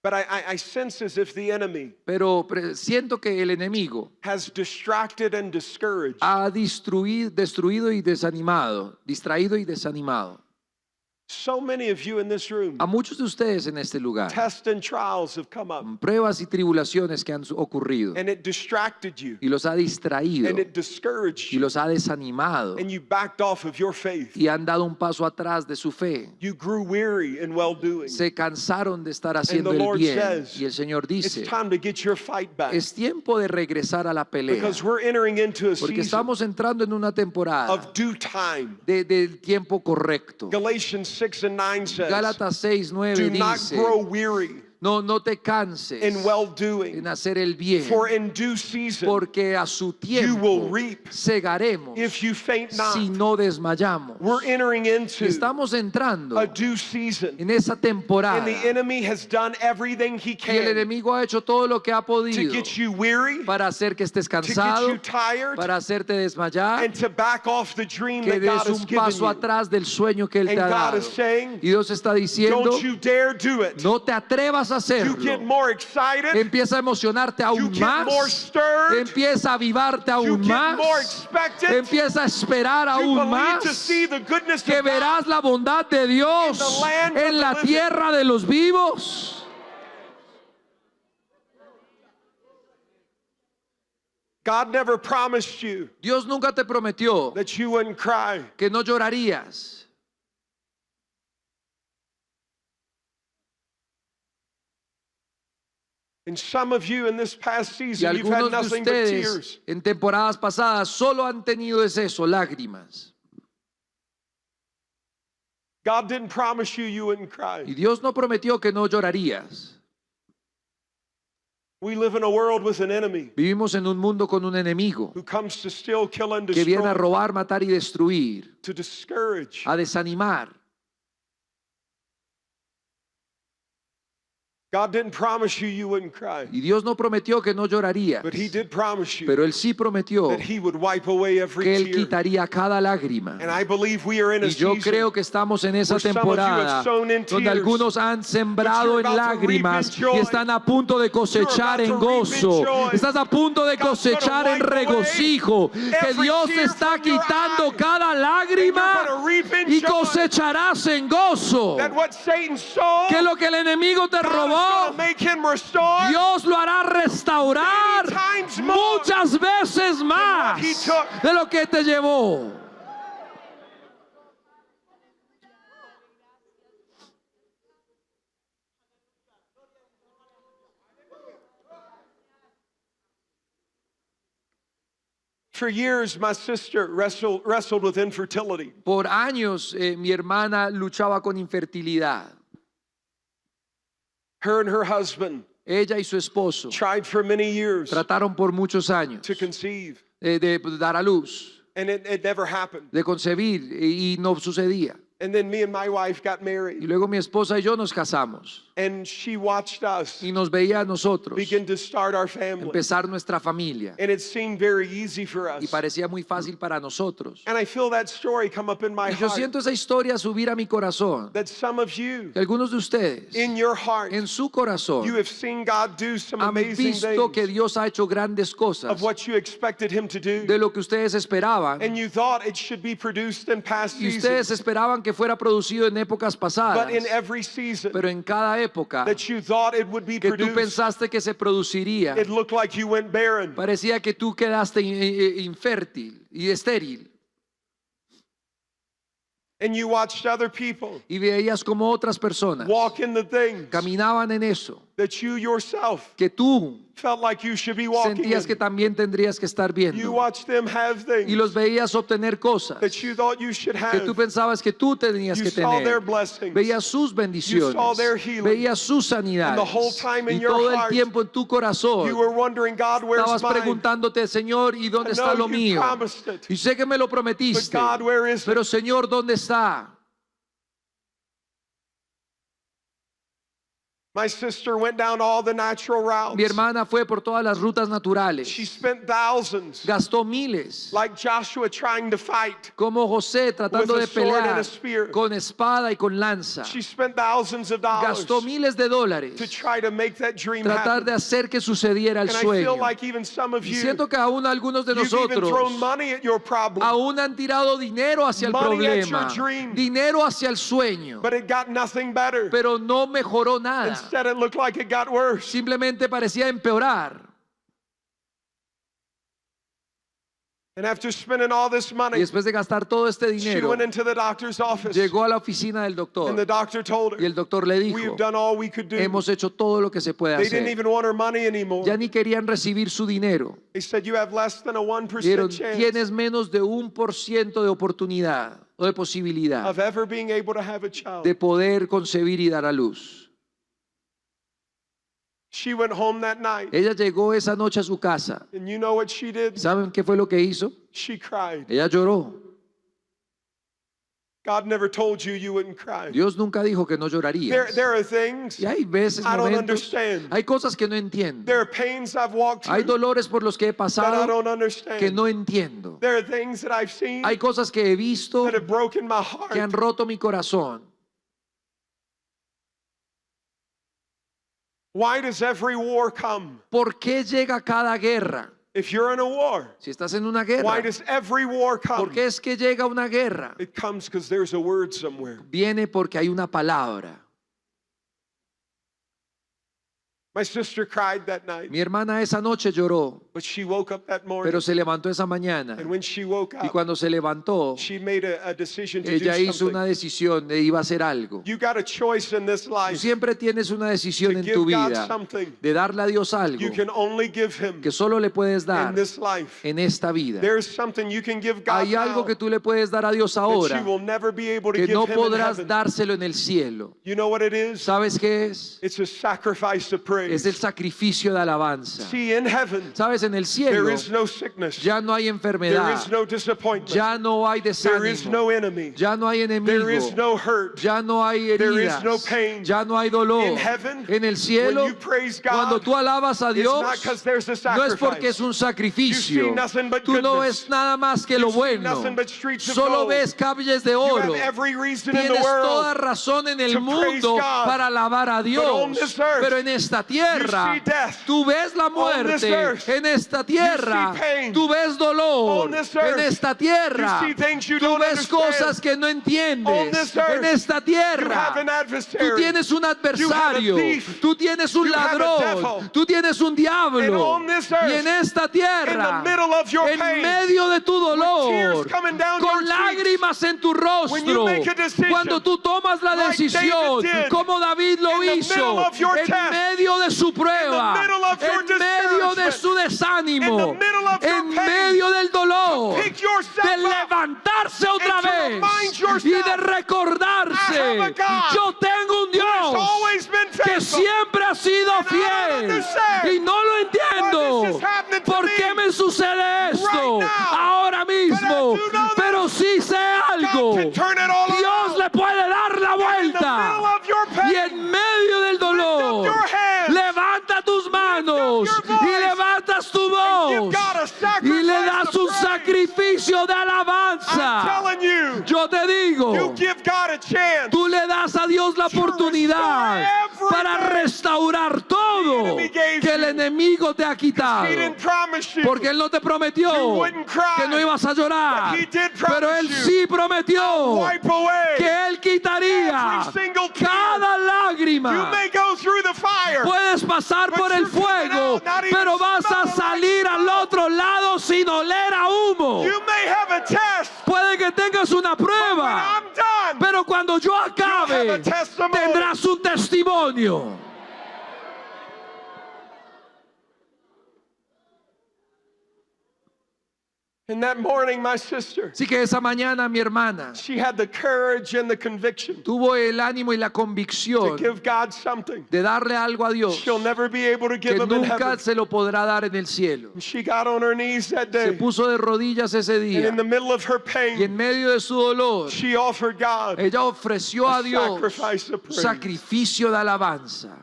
But I sense as if the enemy Pero siento que el enemigo has distracted and discouraged ha destruido y desanimado, distraído y desanimado so many of you in this room. a muchos de ustedes en este lugar. Tests and trials have come up, Pruebas y tribulaciones que han ocurrido and it distracted you, y los ha distraído and it discouraged y you, los ha desanimado and you backed off of your faith. y han dado un paso atrás de su fe. You grew weary in well-doing. Se cansaron de estar haciendo And the el Lord bien says, y el Señor It's dice, time to get your fight back, es tiempo de regresar a la pelea because we're entering into a porque season estamos entrando en una temporada of due time. del tiempo correcto. Galatians 6 and 9 says, Gálatas 6:9 do not dice, grow weary no te canses in well-doing, en hacer el bien, for in due season porque a su you tiempo will reap segaremos if you faint not. si no desmayamos. We're entering into Estamos entrando a due season, en esa temporada and the enemy has done everything he y el can enemigo ha hecho todo lo que ha to podido get you weary, para hacer que estés to get cansado, you tired, para hacerte desmayar, and to back off the dream que that God des has un given paso you. atrás del sueño que Él te And ha God dado. is saying, Y Dios está diciendo, don't you dare do it. no te atrevas a You hacerlo. get more excited, Empieza a emocionarte you aún get more más, stirred, empieza a avivarte you aún get más, more expectant, empieza a esperar you aún believe to más, see the goodness que of God. verás la bondad de Dios In the land of en the la living. tierra de los vivos. God never promised you Dios nunca te prometió that you wouldn't cry. que no llorarías. And some of you in this past Y season, you've had algunos de nothing but ustedes tears. en temporadas pasadas solo han tenido eso, lágrimas. God didn't promise you wouldn't Y cry. Dios no prometió que no llorarías. We live in a world with an enemy Vivimos en un mundo con un enemigo who comes to steal, kill, and que viene a destroy, robar, matar y destruir, to discourage. a desanimar. God didn't promise you wouldn't cry, Y Dios no prometió que no llorarías, but He did promise you pero Él sí prometió that He would wipe away every que Él tear. quitaría cada lágrima. And I believe we are in a Y yo season creo que estamos en esa where some of you temporada have sown in donde tears, algunos han sembrado but en you're about to reap in lágrimas joy. y están a punto de cosechar You're en about to reap in gozo. joy. Estás a punto de God's cosechar gonna en wipe away regocijo. Que every Dios te tear está from your quitando eye. cada And lágrima you're gonna reap in y joy. cosecharás en gozo. That what Satan stole, Que lo que el enemigo te God is robó, gonna make him restore. Dios lo hará restaurar Many times more muchas veces más he took. de lo que te llevó. For years, my sister wrestled with infertility. Por años mi hermana luchaba con infertilidad. Her and her husband Ella y su esposo tried for many years trataron por muchos años to conceive, de dar a luz, and it never happened. de concebir y no sucedía. And then me and my wife got Y married, luego mi esposa y yo nos casamos and she watched us y nos veía a nosotros begin to start our family. empezar nuestra familia And it seemed very easy for us. y parecía muy fácil para nosotros. And I feel that story come up in my Y yo heart, siento esa historia subir a mi corazón. that some of you, Que algunos de ustedes in your heart, en su you corazón have seen God do some han amazing visto que things Dios ha hecho grandes of cosas what you expected Him to do. de lo que ustedes esperaban And you thought it should be produced in past y ustedes seasons. esperaban que fuera producido en épocas pasadas, But in every season pero en cada época that you thought it would be que tú produced, pensaste que se produciría, it looked like you went barren. parecía que tú quedaste infértil y estéril. And you watched other people Y veías como otras personas walk in the things caminaban en eso that you yourself que tú felt like you should be walking sentías que in. también tendrías que estar You viendo. watched them have Y los things veías obtener cosas that you thought you should que tú have. pensabas que tú tenías You que saw their tener. blessings. Veías sus bendiciones, saw their healing. veías sus sanidades. And the whole time in Y your todo el heart, tiempo en tu corazón You were wondering, God, where's estabas mine? preguntándote, Señor, ¿y dónde I está know lo you mío? promised it. Y sé que me lo But prometiste, God, where is it? pero Señor, ¿dónde está? My sister went down all the natural routes. Mi hermana fue por todas las rutas naturales, She spent thousands, gastó miles, like Joshua trying to fight. como José tratando With de a sword and a pelear spear. con espada y con lanza. She spent thousands of dollars Gastó miles de dólares to try to make that dream tratar de happen. hacer que sucediera el And I feel sueño. like even some of Y you, siento que aún algunos de you've even nosotros thrown money at your problem, aún han tirado dinero hacia el Money at problema, your dream. dinero hacia el sueño, but it got nothing better. pero no mejoró nada. Instead, it looked like it got worse. Simplemente parecía empeorar. And after spending all this Y money, después de gastar todo este she dinero, went into the doctor's office, llegó a la oficina del and the doctor doctor told y el her, doctor le "We have dijo, done all we could do." hemos hecho todo lo que se puede They didn't hacer. even want her money anymore. Ya ni querían recibir su dinero. They said, "You have less than a 1% Dijeron, chance tienes menos de 1% de oportunidad o de posibilidad of ever being able to have a child." de poder concebir y dar a luz. She went home that night, Ella llegó esa noche a su casa. and you know what she did? ¿Saben qué fue lo que hizo? She cried. Ella lloró. God never told you wouldn't cry. Dios nunca dijo que no llorarías. There are things Y hay veces, I don't momentos, understand. hay cosas que no entiendo. There are pains I've walked Hay through dolores por los que he that I pasado don't que understand. no entiendo. There are things that I've seen Hay cosas que he visto that have broken my que han heart. roto mi corazón. Why does every war come? ¿Por qué llega cada guerra? If you're in a war, Si estás en una why guerra, does every war ¿por come? qué es que llega una guerra? It comes because there's a word somewhere. Viene porque hay una palabra. My sister cried that night, Mi hermana esa noche lloró, But she woke up that morning, pero se levantó esa mañana. and when she woke Y up, cuando se levantó, she made a decision to ella do hizo una something. decisión de iba a hacer algo. You got a choice in this Tú life siempre tienes una decisión to en give tu God vida something de darle a Dios algo you can only give Him que solo le puedes in dar this life. en esta vida. There's something you can give God Hay algo now que tú le puedes dar a Dios that ahora you will never be able to que give no Him in podrás heaven. dárselo en el cielo. You know what it is? ¿Sabes qué es? It's a sacrifice of Es el praise. sacrificio de alabanza. See, in heaven, ¿Sabes? En el there cielo is no sickness. ya no hay There enfermedad, is no disappointment. ya no hay There is desánimo, no enemy. ya no hay There is enemigo, no hurt. ya no hay There is heridas, no pain. ya no hay dolor. In heaven, En el cielo, when you praise God, cuando tú alabas a it's Dios, not 'cause there's a no es porque sacrifice. es un You sacrificio. see nothing but Tú no goodness. ves nada más que You lo see bueno. nothing but streets of Solo gold. ves calles de You oro. have every reason in the Tienes toda world. razón en el to praise mundo God. para alabar a on Dios. this earth, Pero en esta tierra, you see death. tú ves la this muerte. earth, En esta tierra, you see pain. tú ves dolor. On this earth, En esta tierra, you see things you tú don't ves understand. cosas que no On entiendes. this earth, En esta You tierra, have an tú adversary. tienes un adversario. You have a thief. Tú tienes un You have a ladrón. devil. Tú tienes un And diablo. on this earth, Y en esta tierra, in the middle of your en pain, medio de tu dolor, tears coming down con your lágrimas en tu When you rostro, make a decision, cuando tú tomas la like decisión, David did, como David lo in the hizo, middle of your en test, medio de su prueba, in the middle of your en medio de su desánimo, in the middle of your en pain, medio del dolor, pick yourself de up levantarse otra and to vez remind y yourself, de recordarse, I have a God yo tengo un who has Dios always been que faithful. siempre ha sido And I don't fiel understand y no lo why entiendo. this is happening to ¿Por me qué me sucede esto right now? ahora mismo? But I do know Pero sí sé algo. God can turn it all Dios around. le puede dar la In the vuelta. middle of your pain, Y en medio del dolor, your hands. levanta tus manos Lift up your y voice. levantas tu give voz God a y sacrifice le das of un praise. sacrificio de I'm alabanza. telling you, Yo te digo, you give God a chance. tú le das a Dios la oportunidad restore para everything restaurar todo enemy gave que el you. enemigo te ha quitado. He didn't promise you. Porque Él no te You prometió wouldn't cry. que no ibas a llorar, But he did promise pero Él you. sí prometió Wipe away. que Él quitaría Every single tear. cada You lágrima. may go through the fire. Puedes pasar But por el you're coming fuego, out not even pero vas a smelling like salir al otro lado sin oler a humo. You may have a test. Puede que tengas una When prueba, I'm done, pero cuando yo acabe, You'll have a testimony. tendrás un testimonio. in that morning, my sister, Así que esa mañana mi hermana she had the courage and the conviction tuvo el ánimo y la to convicción give God something de darle algo a Dios she'll never be able to give que him in nunca heaven. se lo podrá dar en el cielo. She got on her knees that Se day, puso de rodillas ese and día in the middle of her y pain, en medio de su dolor she offered God ella ofreció a Dios sacrifice of praise. sacrificio de alabanza.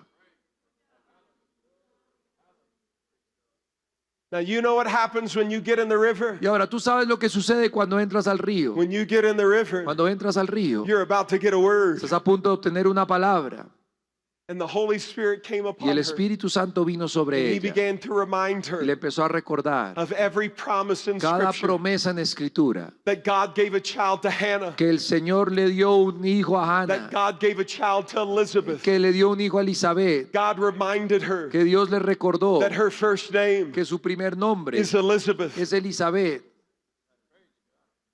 Now, you know what happens when you get in the river? Y ahora tú sabes lo que sucede cuando entras al río. When you get in the river, Cuando entras al río, you're about to get a word. estás a punto de obtener una palabra And the Holy Spirit came y upon el her. Espíritu Santo vino sobre And he ella began to remind y her le empezó a recordar of every promise in cada Scripture promesa en Escritura, that God gave a child to Hannah, que el Señor le dio un hijo a that Hannah, God gave a child to Elizabeth. que le dio un hijo a Elizabeth, God reminded her que Dios le recordó that her first name que su primer nombre is Elizabeth. es Elizabeth.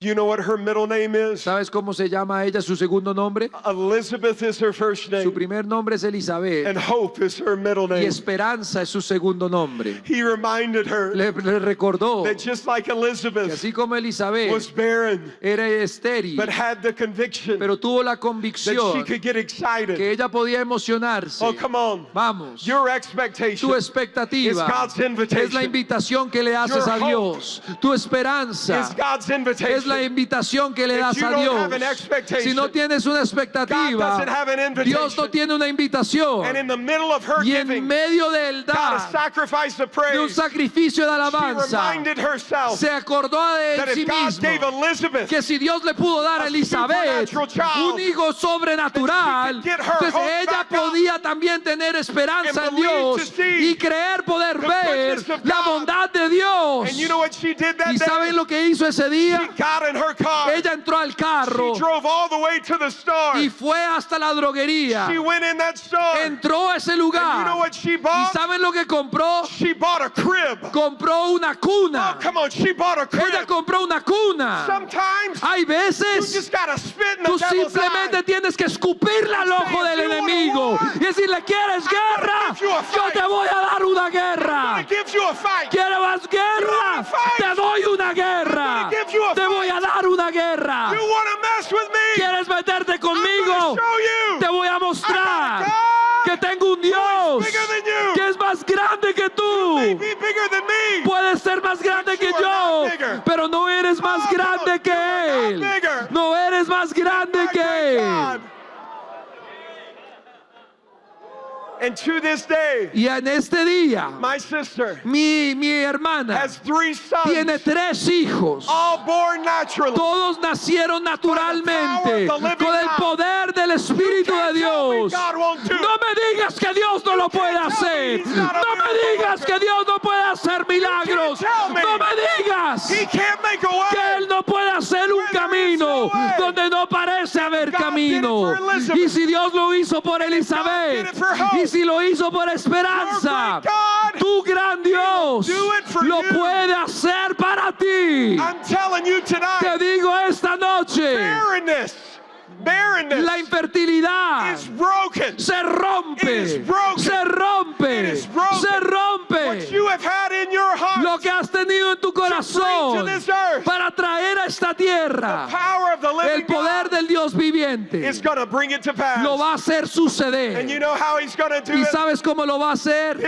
You know what her middle name is? ¿Sabes cómo se llama ella su segundo nombre? Elizabeth is her first Su name, primer nombre es Elizabeth and Hope is her middle y name. Esperanza es su segundo nombre. He reminded her Le recordó that just like que Elizabeth así como was Elizabeth barren, era estéril, but had the conviction pero tuvo la that she convicción could get excited. que ella podía emocionarse. Oh, come on. Vamos, Your expectation tu is expectativa God's es la invitation. invitación que le haces Your a Dios. Tu esperanza Is God's es la invitation. invitación que le If das you a don't Dios. have an expectation, Si no tienes una God expectativa, doesn't have an invitation. Dios no tiene una invitación. And in the middle of her Y en giving medio del God a dar sacrifice of de un praise, sacrificio de she alabanza, reminded herself se acordó de that sí if God gave mismo Elizabeth que si Dios le pudo dar a Elizabeth supernatural child, un hijo sobrenatural, that she could get her entonces hope ella back up podía también tener esperanza and en believe Dios to see y creer poder the ver goodness of la God. bondad de Dios. and you know what she did that ¿Y day? saben lo que hizo ese día? She got got in her car. Ella entró al carro. She drove all the way to the store. Y fue hasta la droguería. She went in that store. Entró a ese lugar. And you know what she bought? ¿Y saben lo que compró? She bought a crib. Compró una cuna. Oh, come on, she bought a crib. Ella compró una cuna. Sometimes hay veces you just gotta spit in the tú devil's simplemente eye. Tienes que escupirle al ojo del enemigo y decirle, ¿quieres guerra? Yo te voy a dar una guerra. ¿Quieres más guerra? Te doy una guerra. Te voy a dar una guerra. ¿Quieres meterte conmigo? Te voy a mostrar que tengo un Dios que es más grande que tú. Puedes ser más grande que yo, pero no eres más grande que Él. No eres más grande que Él. And to this day, y en este día, my sister mi hermana has 3 sons, tiene 3 hijos. All born naturally, todos nacieron naturalmente con el poder del Espíritu de Dios. No me digas que Dios no lo puede hacer. No me digas que Dios no puede hacer milagros. No me digas que Él no puede hacer un camino donde no parece haber camino. Y si Dios lo hizo por Elizabeth, y si lo hizo por Esperanza, tu gran Dios lo puede hacer para ti. Te digo esta noche, la infertilidad se rompe, se rompe, se rompe. Lo que has tenido en tu corazón para traer a esta tierra el poder del Dios viviente lo va a hacer suceder. ¿Y sabes cómo lo va a hacer?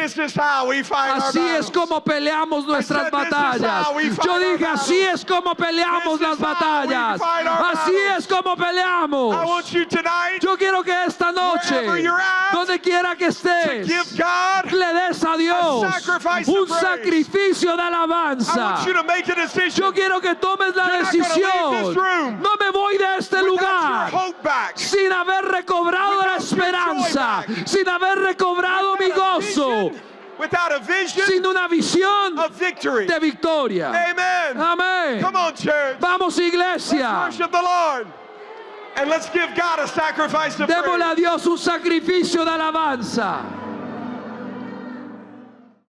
Así es como peleamos nuestras batallas. Yo dije, así es como peleamos las batallas. Así es como peleamos. Yo quiero que esta noche, donde quiera que estés, le des a Dios un sacrificio de alabanza. Yo quiero que tomes la decisión. No me voy de este lugar sin haber recobrado la esperanza, sin haber recobrado mi gozo, sin una visión de victoria. Amén. Vamos, iglesia. And let's give God a sacrifice of praise. Démosle a Dios un sacrificio de alabanza.